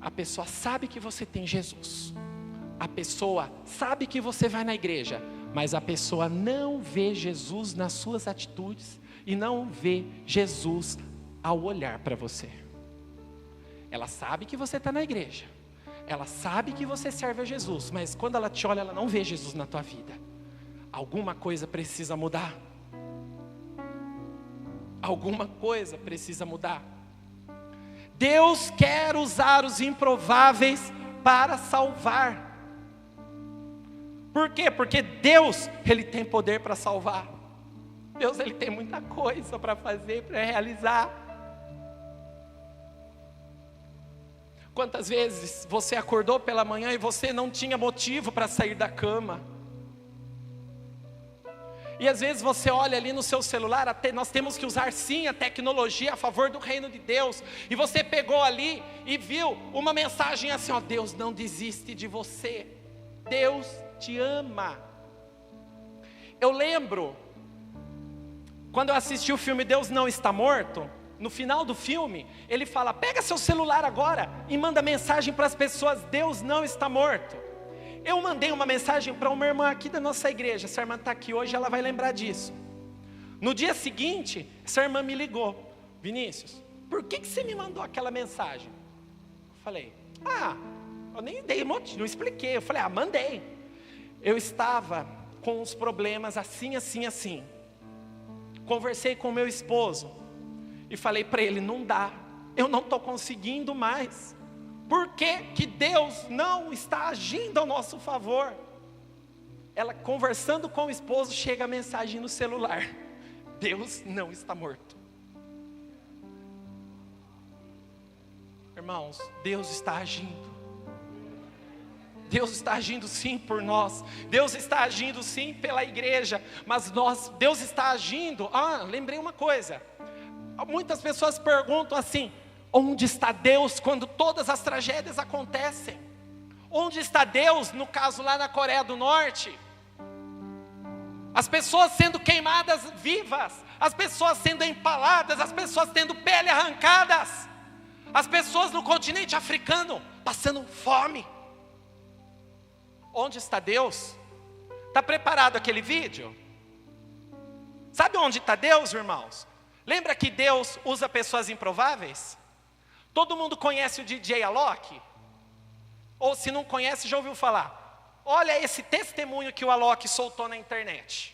a pessoa sabe que você tem Jesus, a pessoa sabe que você vai na igreja, mas a pessoa não vê Jesus nas suas atitudes e não vê Jesus ao olhar para você. Ela sabe que você está na igreja, ela sabe que você serve a Jesus, mas quando ela te olha, ela não vê Jesus na tua vida. Alguma coisa precisa mudar. Alguma coisa precisa mudar. Deus quer usar os improváveis para salvar. Por quê? Porque Deus, Ele tem poder para salvar. Deus, Ele tem muita coisa para fazer, para realizar. Quantas vezes você acordou pela manhã e você não tinha motivo para sair da cama? E às vezes você olha ali no seu celular, até nós temos que usar sim a tecnologia a favor do reino de Deus. E você pegou ali e viu uma mensagem assim, ó: Deus não desiste de você. Deus te ama. Eu lembro, quando eu assisti o filme Deus Não Está Morto, no final do filme, ele fala: pega seu celular agora e manda mensagem para as pessoas, Deus não está morto. Eu mandei uma mensagem para uma irmã aqui da nossa igreja. Essa irmã está aqui hoje, ela vai lembrar disso. No dia seguinte, essa irmã me ligou: Vinícius, por que você me mandou aquela mensagem? Eu falei: eu nem dei motivo, não expliquei. Eu falei: mandei. Eu estava com uns problemas assim, assim, assim. Conversei com o meu esposo e falei para ele: não dá, eu não estou conseguindo mais. Por que que Deus não está agindo ao nosso favor? Ela conversando com o esposo, chega a mensagem no celular: Deus não está morto. Irmãos, Deus está agindo. Deus está agindo sim por nós. Deus está agindo sim pela igreja. Mas Deus está agindo. Lembrei uma coisa. Muitas pessoas perguntam assim: onde está Deus quando todas as tragédias acontecem? Onde está Deus, no caso lá na Coreia do Norte? As pessoas sendo queimadas vivas, as pessoas sendo empaladas, as pessoas tendo pele arrancadas, as pessoas no continente africano passando fome. Onde está Deus? Está preparado aquele vídeo? Sabe onde está Deus, irmãos? Lembra que Deus usa pessoas improváveis? Todo mundo conhece o DJ Alok? Ou se não conhece, já ouviu falar? Olha esse testemunho que o Alok soltou na internet.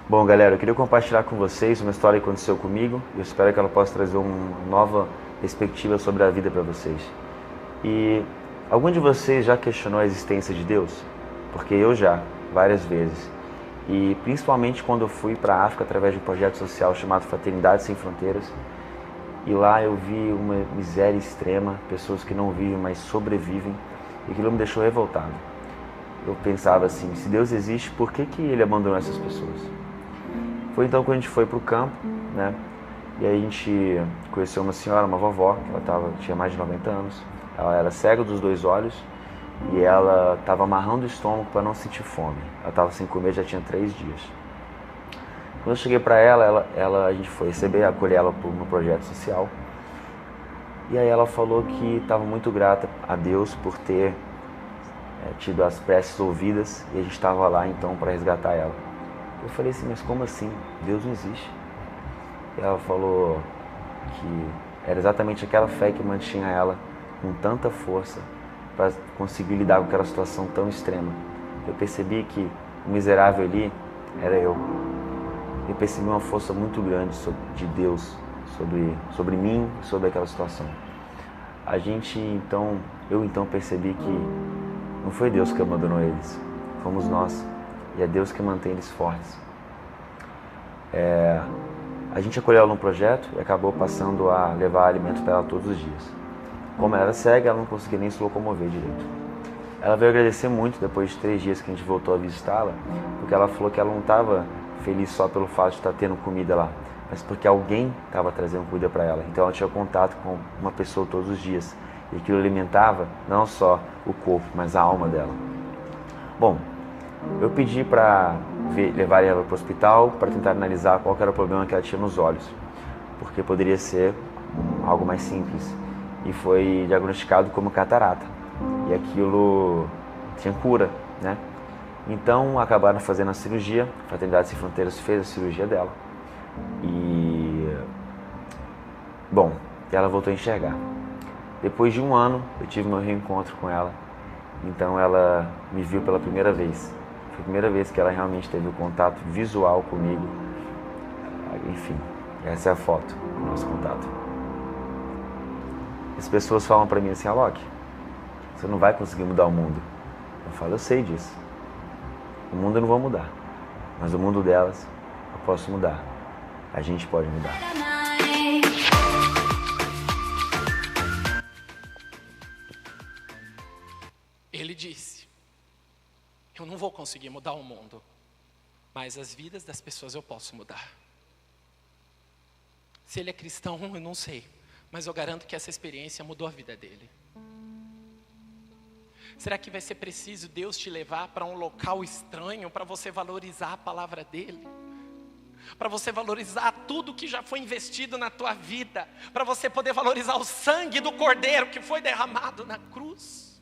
Bom, galera, eu queria compartilhar com vocês uma história que aconteceu comigo. Eu espero que ela possa trazer uma nova perspectiva sobre a vida para vocês. E Algum de vocês já questionou a existência de Deus? Porque eu já, várias vezes. E principalmente quando eu fui para a África através de um projeto social chamado Fraternidade Sem Fronteiras. E lá eu vi uma miséria extrema, pessoas que não vivem, mas sobrevivem. E aquilo me deixou revoltado. Eu pensava assim, se Deus existe, por que Ele abandonou essas pessoas? Foi então quando a gente foi para o campo, né? E aí a gente conheceu uma senhora, uma vovó, que ela tinha mais de 90 anos. Ela era cega dos 2 olhos e ela estava amarrando o estômago para não sentir fome. Ela estava sem comer já tinha 3 dias. Quando eu cheguei para ela, a gente foi acolher ela no projeto social. E aí ela falou que estava muito grata a Deus por ter tido as preces ouvidas e a gente estava lá então para resgatar ela. Eu falei assim, mas como assim? Deus não existe. E ela falou que era exatamente aquela fé que mantinha ela com tanta força para conseguir lidar com aquela situação tão extrema. Eu percebi que o miserável ali era eu. Eu percebi uma força muito grande de Deus sobre mim e sobre aquela situação. Eu então percebi que não foi Deus que abandonou eles, fomos nós. E é Deus que mantém eles fortes. A gente acolheu ela num projeto e acabou passando a levar alimento para ela todos os dias. Como ela era cega, ela não conseguia nem se locomover direito. Ela veio agradecer muito depois de 3 dias que a gente voltou a visitá-la, porque ela falou que ela não estava feliz só pelo fato de estar tendo comida lá, mas porque alguém estava trazendo comida para ela. Então ela tinha contato com uma pessoa todos os dias. E aquilo alimentava não só o corpo, mas a alma dela. Bom, eu pedi para levar ela para o hospital para tentar analisar qual era o problema que ela tinha nos olhos, porque poderia ser algo mais simples. E foi diagnosticado como catarata. E aquilo tinha cura, né? Então acabaram fazendo a cirurgia, a Fraternidade Sem Fronteiras fez a cirurgia dela. E, bom, ela voltou a enxergar. Depois de 1 ano, eu tive meu reencontro com ela. Então ela me viu pela primeira vez. Foi a primeira vez que ela realmente teve o contato visual comigo. Enfim, essa é a foto do nosso contato. As pessoas falam pra mim assim, Alok, você não vai conseguir mudar o mundo. Eu falo, eu sei disso. O mundo eu não vou mudar, mas o mundo delas eu posso mudar. A gente pode mudar. Ele disse, eu não vou conseguir mudar o mundo, mas as vidas das pessoas eu posso mudar. Se ele é cristão, eu não sei, mas eu garanto que essa experiência mudou a vida dele. Será que vai ser preciso Deus te levar para um local estranho para você valorizar a palavra dele? Para você valorizar tudo que já foi investido na tua vida, para você poder valorizar o sangue do Cordeiro que foi derramado na cruz?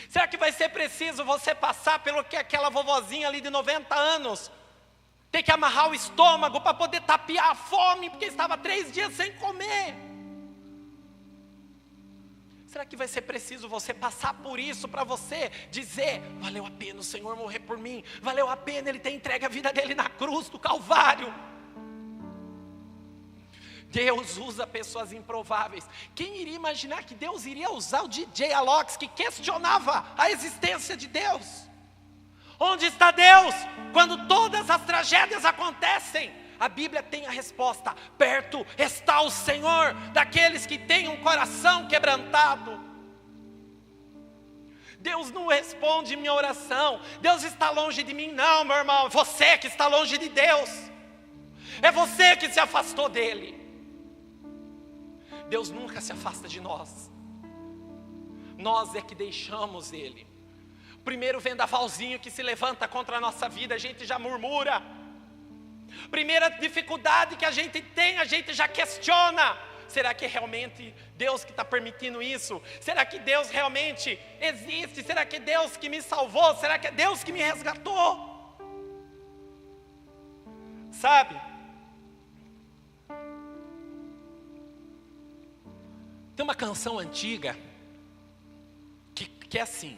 Será que vai ser preciso você passar pelo que aquela vovozinha ali de 90 anos, ter que amarrar o estômago para poder tapear a fome, porque estava 3 dias sem comer? Será que vai ser preciso você passar por isso para você dizer, valeu a pena o Senhor morrer por mim, valeu a pena Ele ter entregue a vida dele na cruz do Calvário? Deus usa pessoas improváveis. Quem iria imaginar que Deus iria usar o DJ Alok, que questionava a existência de Deus? Onde está Deus quando todas as tragédias acontecem? A Bíblia tem a resposta, perto está o Senhor daqueles que têm um coração quebrantado. Deus não responde minha oração, Deus está longe de mim, não, meu irmão, é você que está longe de Deus, é você que se afastou dele. Deus nunca se afasta de nós, nós é que deixamos ele. Primeiro vendavalzinho que se levanta contra a nossa vida, a gente já murmura. Primeira dificuldade que a gente tem, a gente já questiona. Será que é realmente Deus que está permitindo isso? Será que Deus realmente existe? Será que é Deus que me salvou? Será que é Deus que me resgatou? Sabe? Tem uma canção antiga que é assim.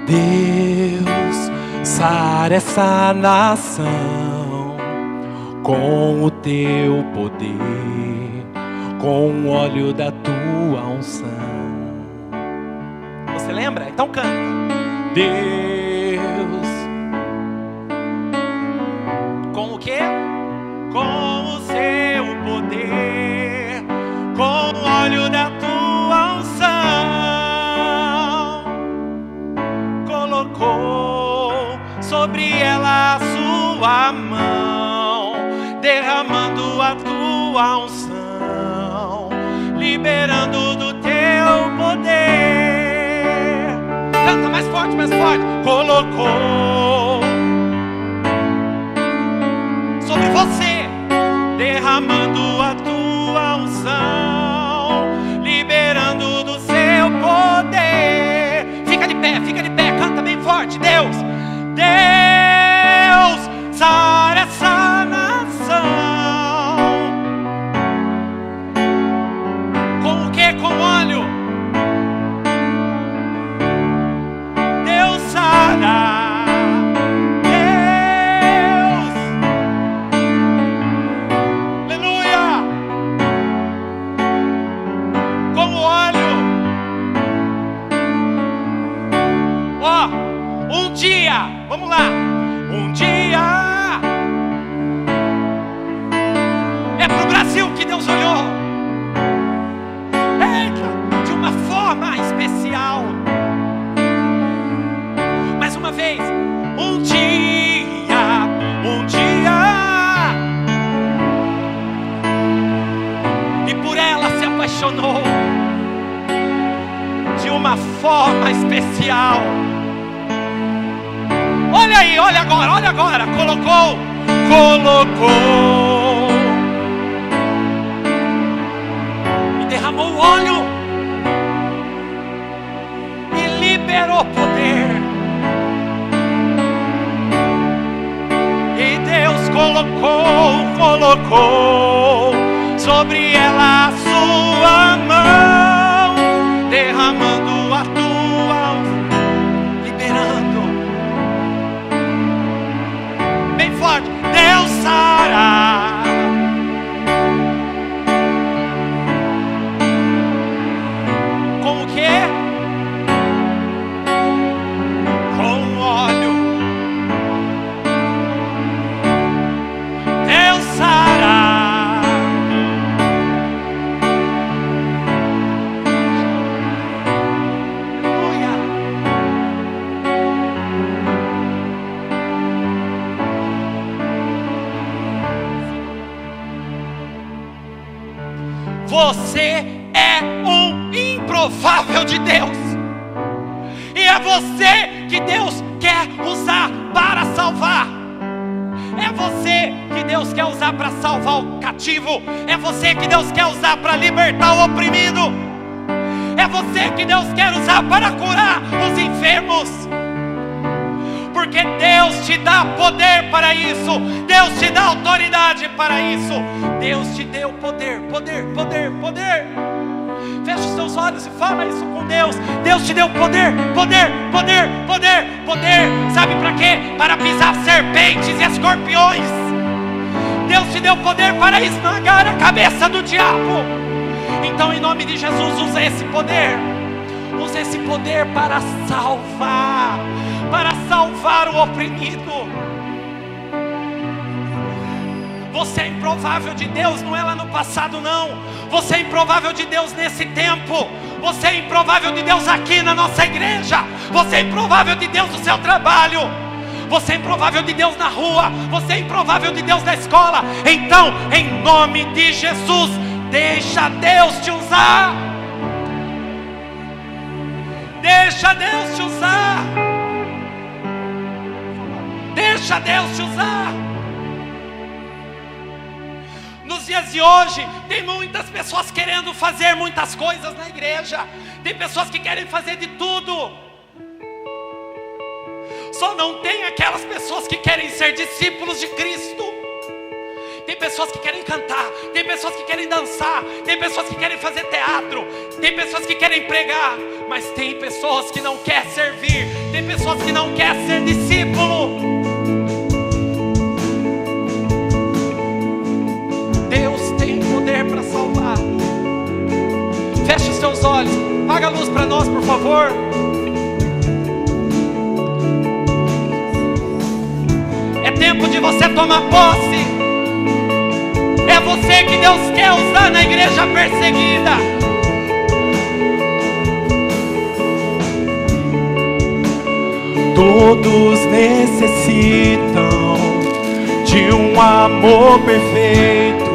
Deus, sara essa nação com o teu poder, com o óleo da tua unção. Você lembra? Então canta. Deus, com o quê? Com o seu poder, com o óleo da tua unção, colocou sobre ela a sua mão, derramando a tua unção, liberando do teu poder. Canta mais forte, mais forte. Colocou sobre você, derramando a tua unção, liberando do seu poder. Fica de pé, canta bem forte. Deus, Deus, sara essa nação. Com o que? Com óleo. Deus sara. Um dia, vamos lá. Um dia é pro Brasil que Deus olhou. Eita, de uma forma especial. Mais uma vez. Um dia, e por ela se apaixonou de uma forma especial. Olha aí, olha agora. Colocou e derramou o óleo e liberou poder. E Deus colocou sobre ela a sua mão, derramando a tua, liberando. Bem forte. Deus sara. Com o quê? Com óleo. Deus sara. Você é um improvável de Deus. E é você que Deus quer usar para salvar. É você que Deus quer usar para salvar o cativo. É você que Deus quer usar para libertar o oprimido. É você que Deus quer usar para curar os enfermos. Porque Deus te dá poder para isso. Deus te dá autoridade para isso. Deus te deu poder. Fecha os seus olhos e fala isso com Deus. Deus te deu poder. Sabe para quê? Para pisar serpentes e escorpiões. Deus te deu poder para esmagar a cabeça do diabo. Então, em nome de Jesus, usa esse poder. Usa esse poder para salvar. Para salvar o oprimido. Você é improvável de Deus, não é lá no passado não. Você é improvável de Deus nesse tempo. Você é improvável de Deus aqui na nossa igreja. Você é improvável de Deus no seu trabalho. Você é improvável de Deus na rua. Você é improvável de Deus na escola. Então, em nome de Jesus, deixa Deus te usar. Deixa Deus te usar. Deixa Deus te usar. Nos dias de hoje, tem muitas pessoas querendo fazer muitas coisas na igreja. Tem pessoas que querem fazer de tudo. Só não tem aquelas pessoas que querem ser discípulos de Cristo. Tem pessoas que querem cantar, tem pessoas que querem dançar, tem pessoas que querem fazer teatro. Tem pessoas que querem pregar, mas tem pessoas que não querem servir. Tem pessoas que não querem ser discípulo. Deus tem poder para salvar. Feche os seus olhos. Apaga a luz para nós, por favor. É tempo de você tomar posse. É você que Deus quer usar na igreja perseguida. Todos necessitam de um amor perfeito,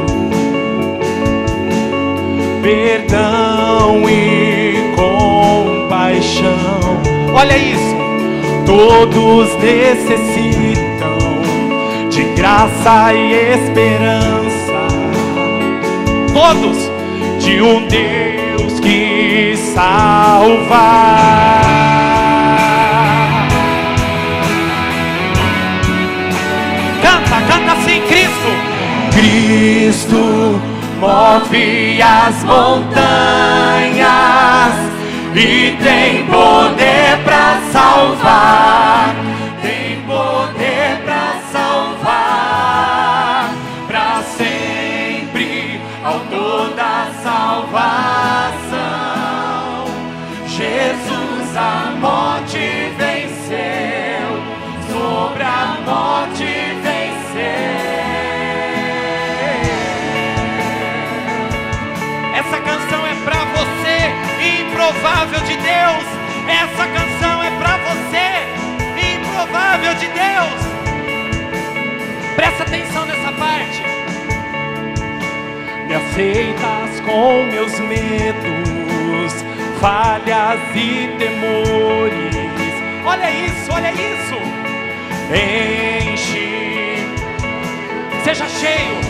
perdão e compaixão. Olha isso. Todos necessitam de graça e esperança. Todos. De um Deus que salva. Canta assim, Cristo. Cristo move as montanhas e tem poder para salvar. Tem poder para salvar, para sempre, autor da salvação. Jesus a morte venceu, sobre a morte Essa canção é pra você, improvável de Deus. Essa canção é pra você, improvável de Deus. Presta atenção nessa parte. Me aceitas com meus medos, falhas e temores. Olha isso, olha isso. Enche, seja cheio.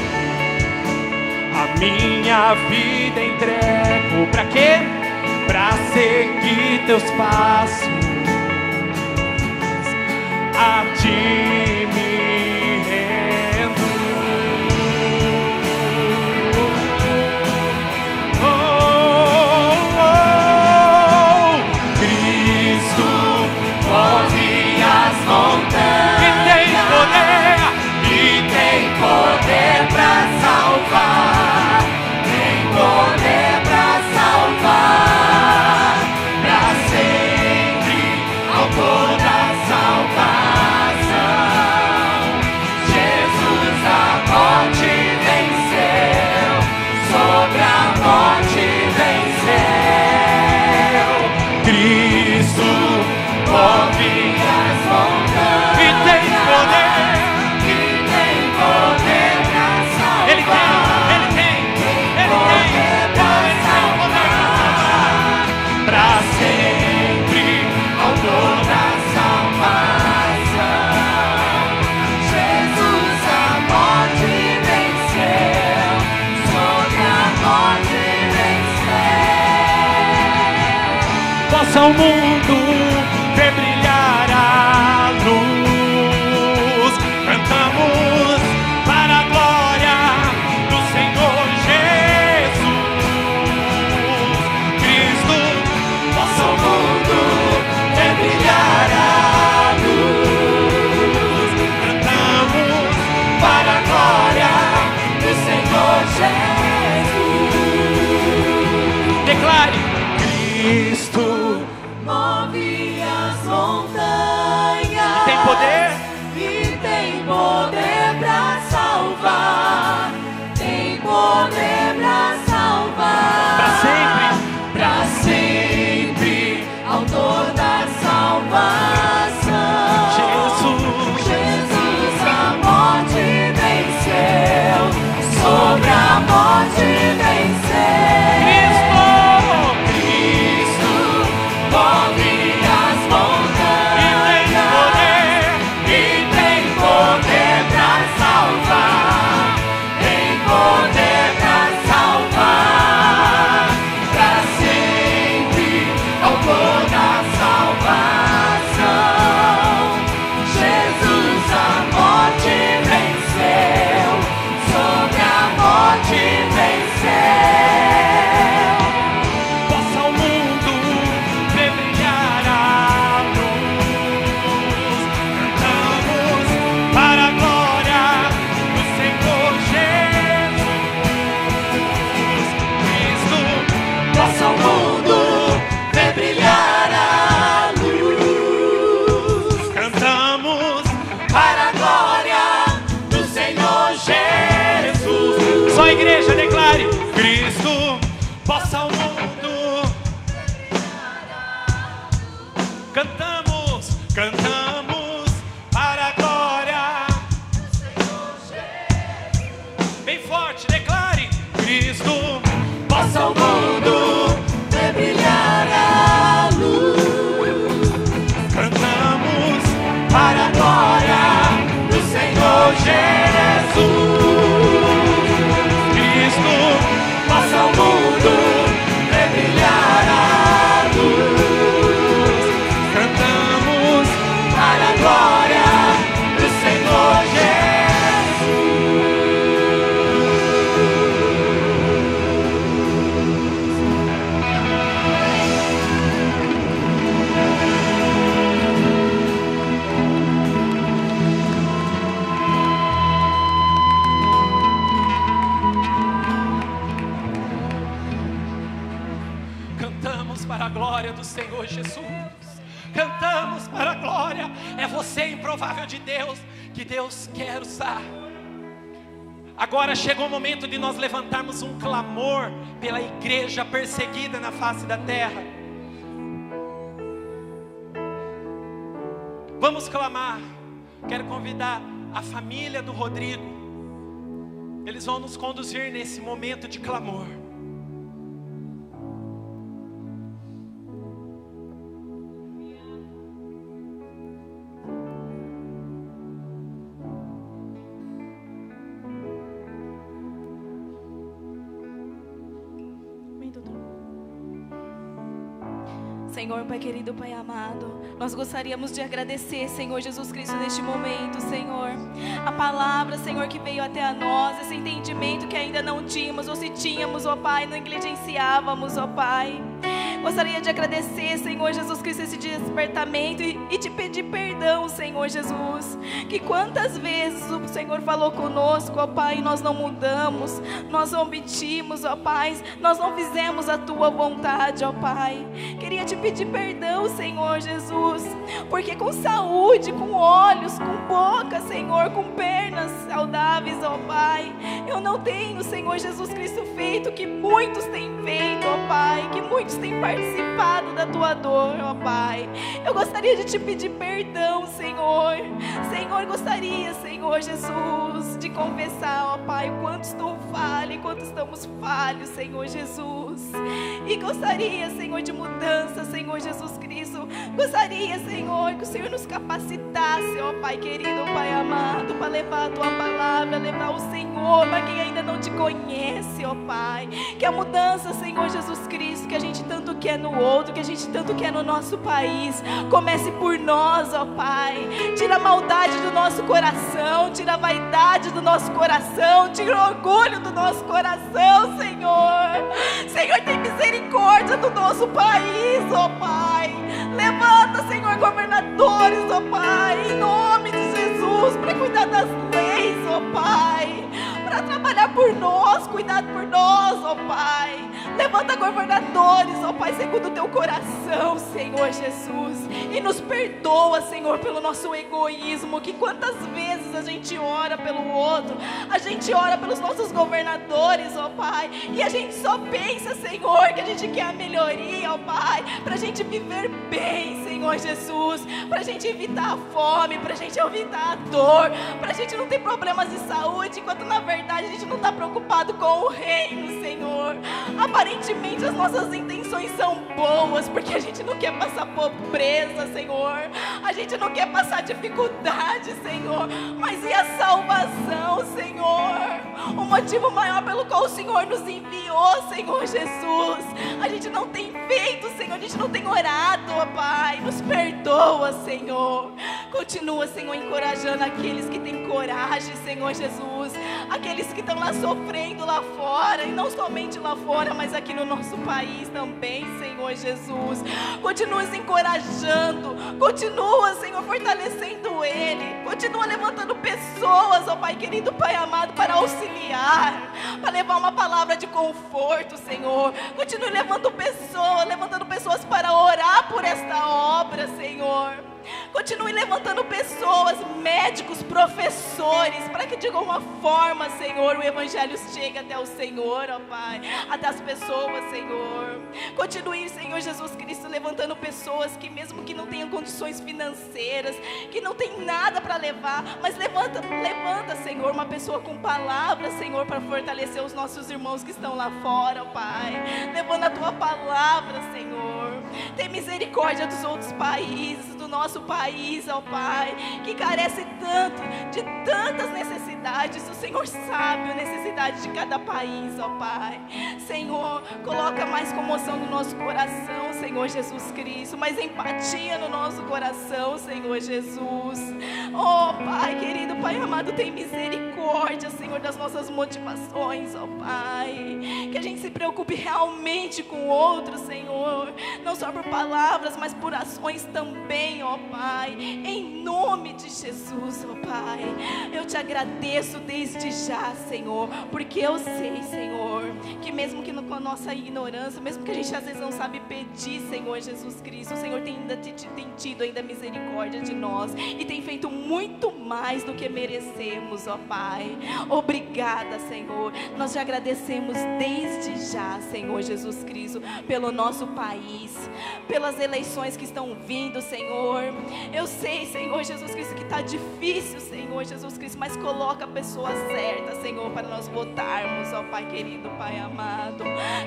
A minha vida entrego. Pra quê? Pra seguir teus passos. A ti me rendo. Cristo move as montanhas E tem poder. e tem poder pra salvar. Tem poder pra salvar, pra sempre, autor da salvação. Jesus a morte venceu, sobre a morte venceu. Cristo move as montanhas E tem poder. e tem poder pra salvar. Ele tem poder pra salvar. Pra sempre, autor da salvação. Jesus a morte venceu, sobre a morte venceu. Possa o mundo ver brilhar a luz. Cantamos para a glória do Senhor Jesus. Cristo, possa o mundo ver brilhar a luz. Cantamos para a glória do Senhor Jesus. Declare. Cristo para a glória do Senhor Jesus. Só a igreja declare: Cristo possa ao mundo. Cantamos, cantamos para a glória do Senhor Jesus. Bem forte, declare: Cristo possa ao mundo ver brilhar a luz. Cantamos para a glória do Senhor Jesus. Cristo possa ao mundo ver brilhar a luz. Cantamos para a glória do Senhor Jesus. Cantamos para a glória do Senhor Jesus. Cantamos para a glória. É você, improvável de Deus, que Deus quer usar. Agora chegou o momento de nós levantarmos um clamor pela igreja perseguida na face da terra. Vamos clamar. Quero convidar a família do Rodrigo. Eles vão nos conduzir nesse momento de clamor. Senhor, Pai querido, Pai amado, nós gostaríamos de agradecer, Senhor Jesus Cristo, neste momento, Senhor, a palavra, Senhor, que veio até a nós, esse entendimento que ainda não tínhamos, ou se tínhamos, ó Pai, não negligenciávamos, ó Pai. Gostaria de agradecer, Senhor Jesus Cristo, esse despertamento e te pedir perdão, Senhor Jesus, que quantas vezes o Senhor falou conosco, ó Pai, e nós não mudamos, nós omitimos, ó Pai, nós não fizemos a Tua vontade, ó Pai. Queria te pedir perdão, Senhor Jesus, porque com saúde, com olhos, com boca, Senhor, com pernas saudáveis, ó Pai, eu não tenho, Senhor Jesus Cristo, feito o que muitos têm feito, ó Pai, que muitos têm participado da Tua dor, ó Pai. Eu gostaria de te pedir perdão, Senhor. Senhor, gostaria, Senhor Jesus, de confessar, ó Pai, o quanto estou falha e quanto estamos falhos, Senhor Jesus. E gostaria, Senhor, de mudança, Senhor Jesus Cristo. Gostaria, Senhor, que o Senhor nos capacitasse, ó Pai querido, Pai amado, para levar a Tua palavra, levar o Senhor para quem ainda não te conhece, ó Pai. Que a mudança, Senhor Jesus Cristo, que a gente tanto quer no outro, que a gente tanto quer no nosso país, comece por nós, ó Pai. Tira a maldade do nosso coração, tira a vaidade do nosso coração, tira o orgulho do nosso coração, Senhor. Senhor, tem misericórdia do nosso país, ó Pai. Levanta, Senhor, governadores, ó Pai, em nome de Jesus, para cuidar das leis, ó Pai, para trabalhar por nós, cuidar por nós, ó Pai. Levanta governadores, ó Pai, segundo o Teu coração, Senhor Jesus. E nos perdoa, Senhor, pelo nosso egoísmo, que quantas vezes a gente ora pelo outro, a gente ora pelos nossos governadores, ó Pai, e a gente só pensa, Senhor, que a gente quer a melhoria, ó Pai, pra gente viver bem, Senhor Jesus, pra gente evitar a fome, pra gente evitar a dor, pra gente não ter problemas de saúde, enquanto na verdade a gente não tá preocupado com o reino, Senhor. Aparentemente as nossas intenções são boas, porque a gente não quer passar pobreza, Senhor, a gente não quer passar dificuldade, Senhor, mas e a salvação, Senhor? O motivo maior pelo qual o Senhor nos enviou, Senhor Jesus, a gente não tem feito, Senhor, a gente não tem orado, ó Pai, nos perdoa, Senhor. Continua, Senhor, encorajando aqueles que têm coragem, Senhor Jesus, aqueles que estão lá sofrendo lá fora, e não somente lá fora, mas aqui no nosso país também, Senhor Jesus. Continua se encorajando, continua, Senhor, fortalecendo Ele, continua levantando pessoas, ó Pai querido, Pai amado, para auxiliar, para levar uma palavra palavra de conforto, Senhor. Continue levantando pessoas para orar por esta obra, Senhor. Continue levantando pessoas, médicos, professores, para que de alguma forma, Senhor, o Evangelho chegue até o Senhor, ó Pai, até as pessoas, Senhor. Continue, Senhor Jesus Cristo, levantando pessoas que mesmo que não tenham condições financeiras, que não tem nada para levar, mas levanta, Senhor, uma pessoa com palavra, Senhor, para fortalecer os nossos irmãos que estão lá fora, ó Pai, levando a Tua palavra, Senhor. Tem misericórdia dos outros países, do nosso país, ó Pai, que carece tanto, de tantas necessidades. O Senhor sabe a necessidade de cada país, ó Pai. Senhor, coloca mais comoção no nosso coração, Senhor Jesus Cristo, mais empatia no nosso coração, Senhor Jesus. Ó Pai querido, Pai amado, tem misericórdia, Senhor, das nossas motivações, ó Pai. Que a gente se preocupe realmente com o outro, Senhor, não só por palavras, mas por ações também, ó Pai, em nome de Jesus, ó Pai. Eu te agradeço desde já, Senhor, porque eu sei, Senhor, que mesmo que com a nossa ignorância, mesmo que a gente às vezes não sabe pedir, Senhor Jesus Cristo, o Senhor tem tido ainda misericórdia de nós e tem feito muito mais do que merecemos, ó Pai. Obrigada, Senhor. Nós te agradecemos desde já, Senhor Jesus Cristo, pelo nosso país, pelas eleições que estão vindo, Senhor. Eu sei, Senhor Jesus Cristo, que está difícil, Senhor Jesus Cristo, mas coloca a pessoa certa, Senhor, para nós votarmos, ó Pai querido, Pai amado.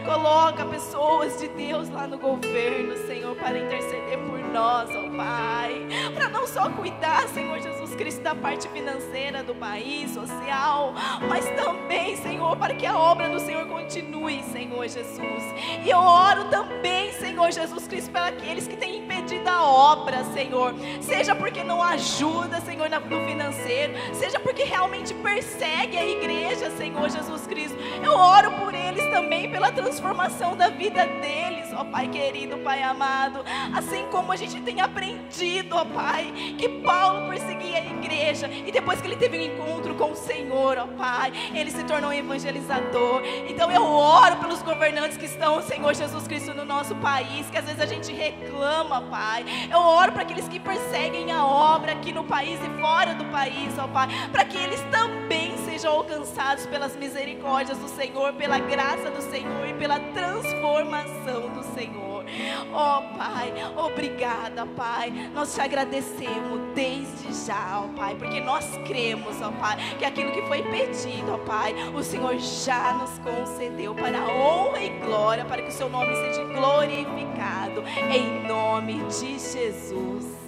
Coloca pessoas de Deus lá no governo, Senhor, para interceder por nós, ó Pai, para não só cuidar, Senhor Jesus Cristo, da parte financeira do país, social, mas também, Senhor, para que a obra do Senhor continue, Senhor Jesus. E eu oro também, Senhor Jesus Cristo, para aqueles que têm impedido a obra, Senhor, seja porque não ajuda, Senhor, no financeiro, seja porque realmente persegue a igreja, Senhor Jesus Cristo. Eu oro por eles também, pela transformação da vida deles, ó Pai querido, Pai amado. Assim como a gente tem aprendido, ó Pai, que Paulo perseguia a igreja e depois que ele teve um encontro com o Senhor, ó Pai, ele se tornou um evangelizador. Então eu oro pelos governantes que estão, Senhor Jesus Cristo, no nosso país, que às vezes a gente reclama, Pai. Eu oro para aqueles que perseguem a obra aqui no país e fora do país, ó Pai, para que eles também sejam alcançados pelas misericórdias do Senhor, pela graça do Senhor e pela transformação do Senhor. Ó Pai, obrigada, Pai. Nós te agradecemos desde já, ó Pai, porque nós cremos, ó Pai, que aquilo que foi pedido, ó Pai, o Senhor já nos concedeu para a honra e glória, para que o seu nome seja glorificado, em nome de Jesus.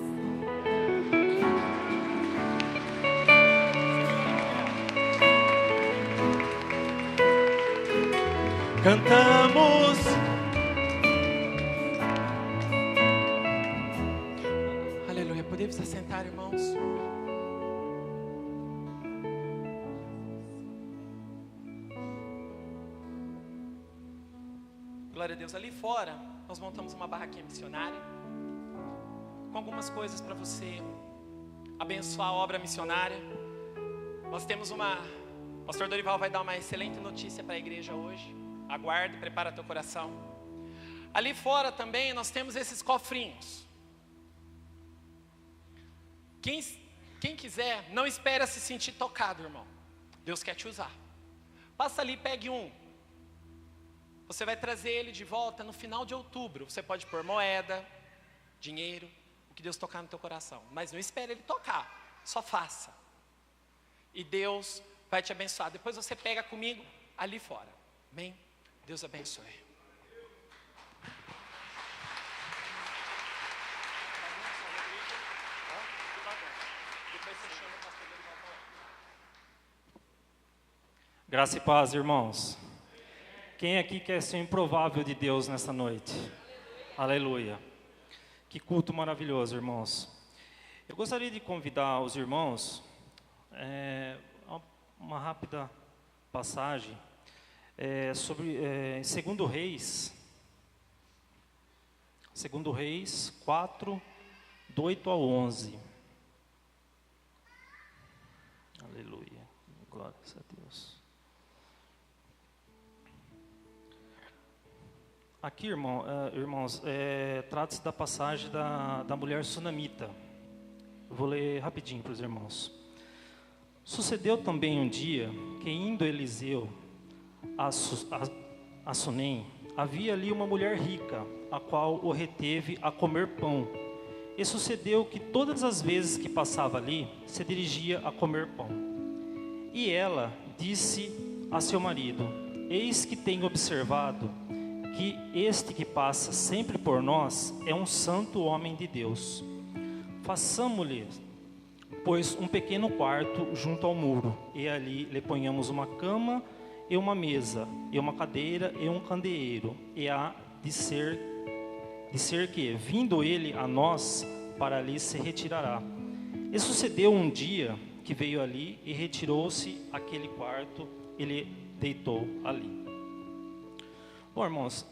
Cantamos. Aleluia. Podemos se sentar, irmãos? Glória a Deus. Ali fora, nós montamos uma barraquinha missionária com algumas coisas para você abençoar a obra missionária. Nós temos o pastor Dorival vai dar uma excelente notícia para a igreja hoje. Aguarde, prepara teu coração. Ali fora também nós temos esses cofrinhos. Quem quiser, não espere se sentir tocado, irmão. Deus quer te usar. Passa ali, pegue um. Você vai trazer ele de volta no final de outubro. Você pode pôr moeda, dinheiro, o que Deus tocar no teu coração. Mas não espere ele tocar, só faça. E Deus vai te abençoar. Depois você pega comigo ali fora. Amém? Deus abençoe. Graça e paz, irmãos. Quem aqui quer ser improvável de Deus nessa noite? Aleluia. Que culto maravilhoso, irmãos. Eu gostaria de convidar os irmãos uma rápida passagem sobre 2 Reis. 2 Reis 4, do 8 ao 11. Aleluia. Glórias a Deus. Aqui, irmãos, trata-se da passagem da mulher sunamita. Eu vou ler rapidinho para os irmãos. Sucedeu também um dia que, indo Eliseu a Sunem, havia ali uma mulher rica, a qual o reteve a comer pão. E sucedeu que todas as vezes que passava ali, se dirigia a comer pão. E ela disse a seu marido: eis que tenho observado que este que passa sempre por nós é um santo homem de Deus. Façamo-lhe, pois, um pequeno quarto junto ao muro, e ali lhe ponhamos uma cama e uma mesa, e uma cadeira e um candeeiro, e há de ser que, vindo ele a nós, para ali se retirará. E sucedeu um dia que veio ali e retirou-se aquele quarto, ele deitou ali. Bom, irmãos,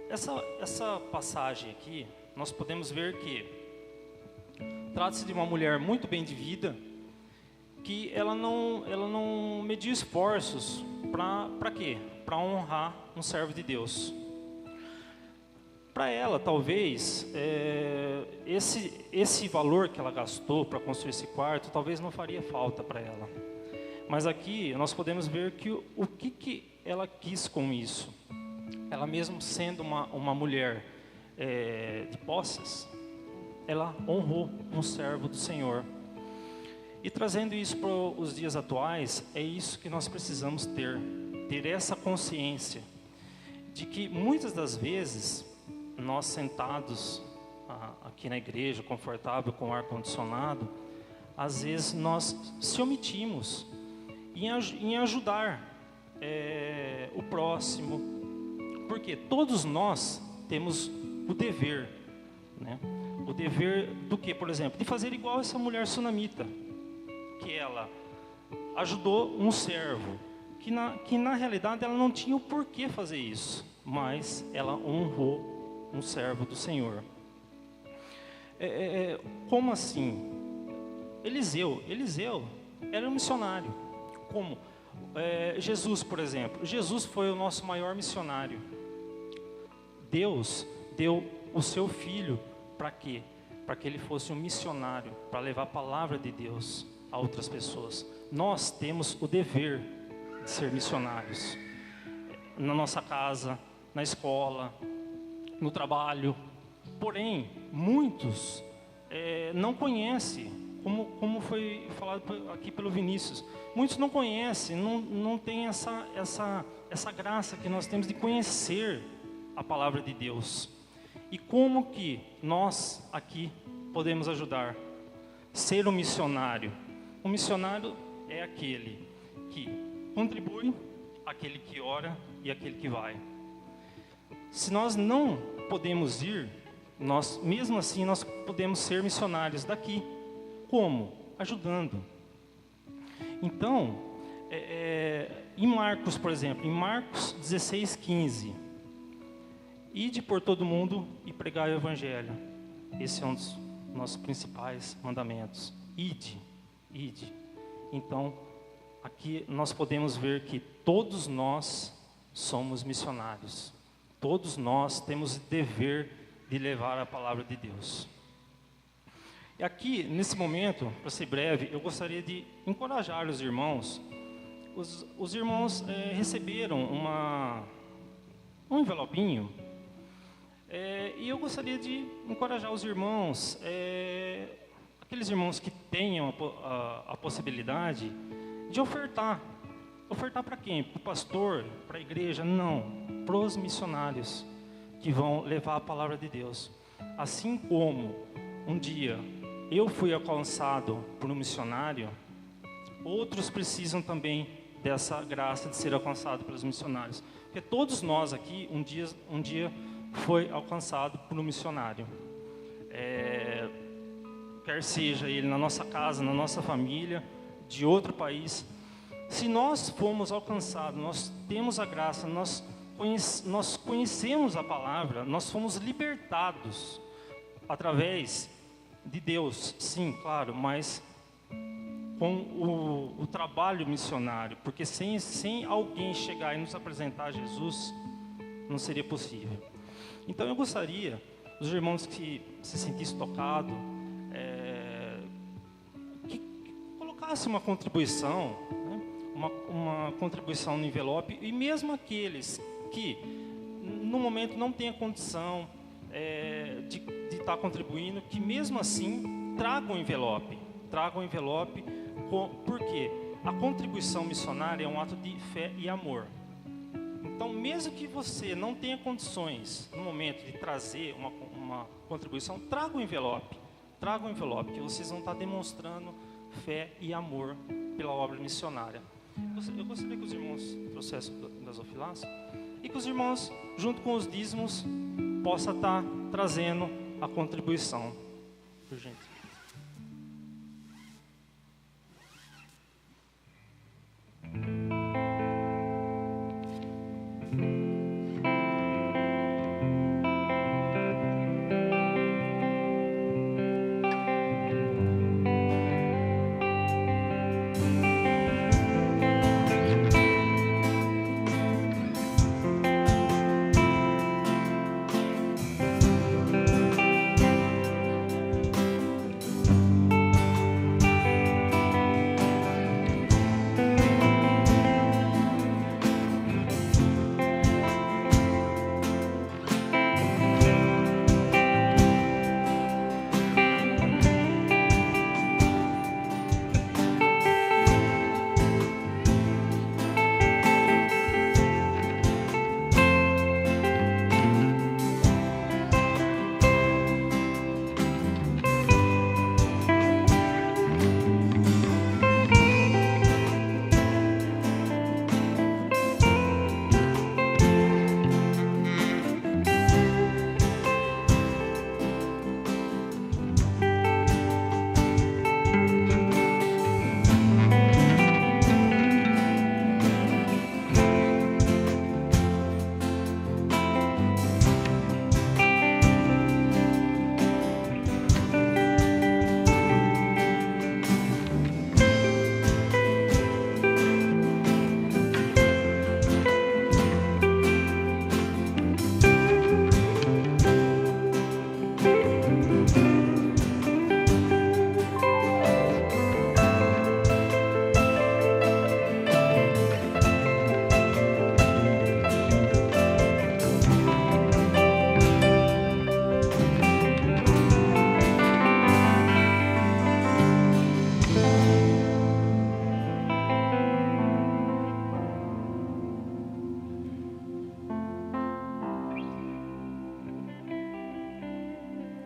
essa passagem aqui, nós podemos ver que trata-se de uma mulher muito bem de vida, que ela não mediu esforços para quê? Para honrar um servo de Deus. Para ela, talvez, esse valor que ela gastou para construir esse quarto, talvez não faria falta para ela. Mas aqui nós podemos ver que o que ela quis com isso. Ela mesmo sendo uma mulher de posses, ela honrou um servo do Senhor. E trazendo isso para os dias atuais, é isso que nós precisamos ter essa consciência de que muitas das vezes nós sentados aqui na igreja, confortável com o ar-condicionado, às vezes nós se omitimos em ajudar o próximo, porque todos nós temos o dever, né? O dever do que, por exemplo? De fazer igual essa mulher sunamita, que ela ajudou um servo, que na realidade ela não tinha o porquê fazer isso, mas ela honrou um servo do Senhor. Como assim? Eliseu era um missionário. Como? Jesus, por exemplo. Jesus foi o nosso maior missionário. Deus deu o seu filho para quê? Para que ele fosse um missionário, para levar a palavra de Deus a outras pessoas. Nós temos o dever de ser missionários. Na nossa casa, na escola, no trabalho. Porém, muitos não conhecem, como foi falado aqui pelo Vinícius. Muitos não conhecem, não têm essa graça que nós temos de conhecer a palavra de Deus. E como que nós aqui podemos ajudar? Ser um missionário. Um missionário é aquele que contribui, aquele que ora e aquele que vai. Se nós não podemos ir, mesmo assim nós podemos ser missionários daqui. Como? Ajudando. Então, em Marcos, por exemplo, em Marcos 16:15, ide por todo mundo e pregai o evangelho. Esse é um dos nossos principais mandamentos. Ide. Então, aqui nós podemos ver que todos nós somos missionários. Todos nós temos o dever de levar a palavra de Deus. E aqui, nesse momento, para ser breve, eu gostaria de encorajar os irmãos. Os irmãos receberam um envelopinho, e eu gostaria de encorajar os irmãos, aqueles irmãos que tenham a possibilidade de ofertar. Ofertar para quem? Para o pastor? Para a igreja? Não, para os missionários que vão levar a palavra de Deus. Assim como um dia eu fui alcançado por um missionário, outros precisam também dessa graça de ser alcançado pelos missionários. Porque todos nós aqui, um dia foi alcançado por um missionário. Quer seja ele na nossa casa, na nossa família, de outro país. Se nós fomos alcançados, nós temos a graça, nós conhecemos a palavra, nós fomos libertados através de Deus, sim, claro, mas com o trabalho missionário, porque sem alguém chegar e nos apresentar Jesus, não seria possível. Então eu gostaria, os irmãos que se sentissem tocados, que colocassem uma contribuição, né? uma contribuição no envelope, e mesmo aqueles que no momento não tenham condição de estar contribuindo, que mesmo assim tragam o envelope, porque a contribuição missionária é um ato de fé e amor. Então, mesmo que você não tenha condições no momento de trazer uma contribuição, traga o envelope, que vocês vão estar demonstrando fé e amor pela obra missionária. Eu gostaria que os irmãos trouxessem o gasofilaço e que os irmãos, junto com os dízimos, possam estar trazendo a contribuição. Por gentileza.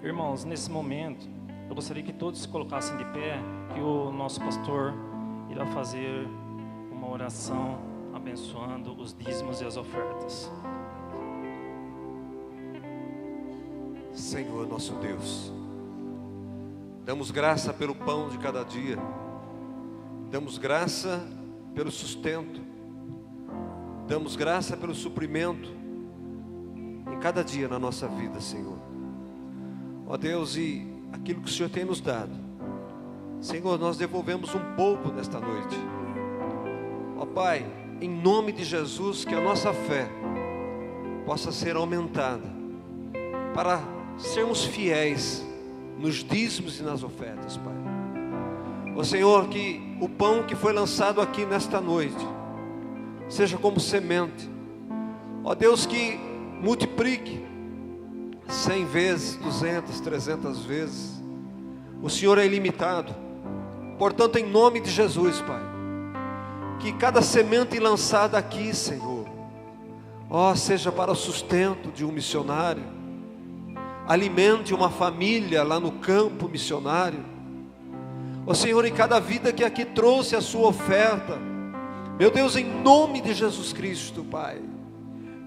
Irmãos, nesse momento, eu gostaria que todos se colocassem de pé, que o nosso pastor irá fazer uma oração abençoando os dízimos e as ofertas. Senhor nosso Deus, damos graça pelo pão de cada dia, damos graça pelo sustento, damos graça pelo suprimento em cada dia na nossa vida, Senhor. Ó Deus, e aquilo que o Senhor tem nos dado, Senhor, nós devolvemos um pouco nesta noite. Ó Pai, em nome de Jesus, que a nossa fé possa ser aumentada, para sermos fiéis nos dízimos e nas ofertas, Pai. Ó Senhor, que o pão que foi lançado aqui nesta noite seja como semente. Ó Deus, que multiplique 100 vezes, 200, 300 vezes. O Senhor é ilimitado. Portanto, em nome de Jesus, Pai, que cada semente lançada aqui, Senhor, ó, seja para o sustento de um missionário, alimente uma família lá no campo missionário. Ó Senhor, em cada vida que aqui trouxe a sua oferta, meu Deus, em nome de Jesus Cristo, Pai,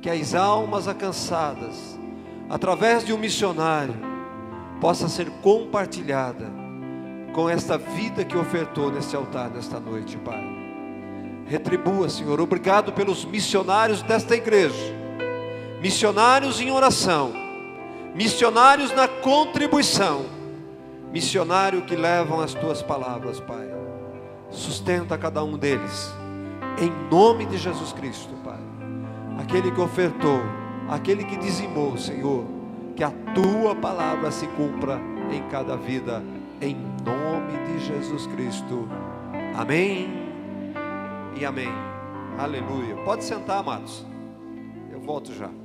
que as almas alcançadas através de um missionário possa ser compartilhada com esta vida que ofertou neste altar nesta noite, Pai. Retribua, Senhor. Obrigado pelos missionários desta igreja, missionários em oração, missionários na contribuição, missionários que levam as tuas palavras, Pai. Sustenta cada um deles, em nome de Jesus Cristo, Pai. Aquele que ofertou aquele que dizimou, Senhor, que a tua palavra se cumpra em cada vida, em nome de Jesus Cristo. Amém e amém. Aleluia. Pode sentar, amados. Eu volto já.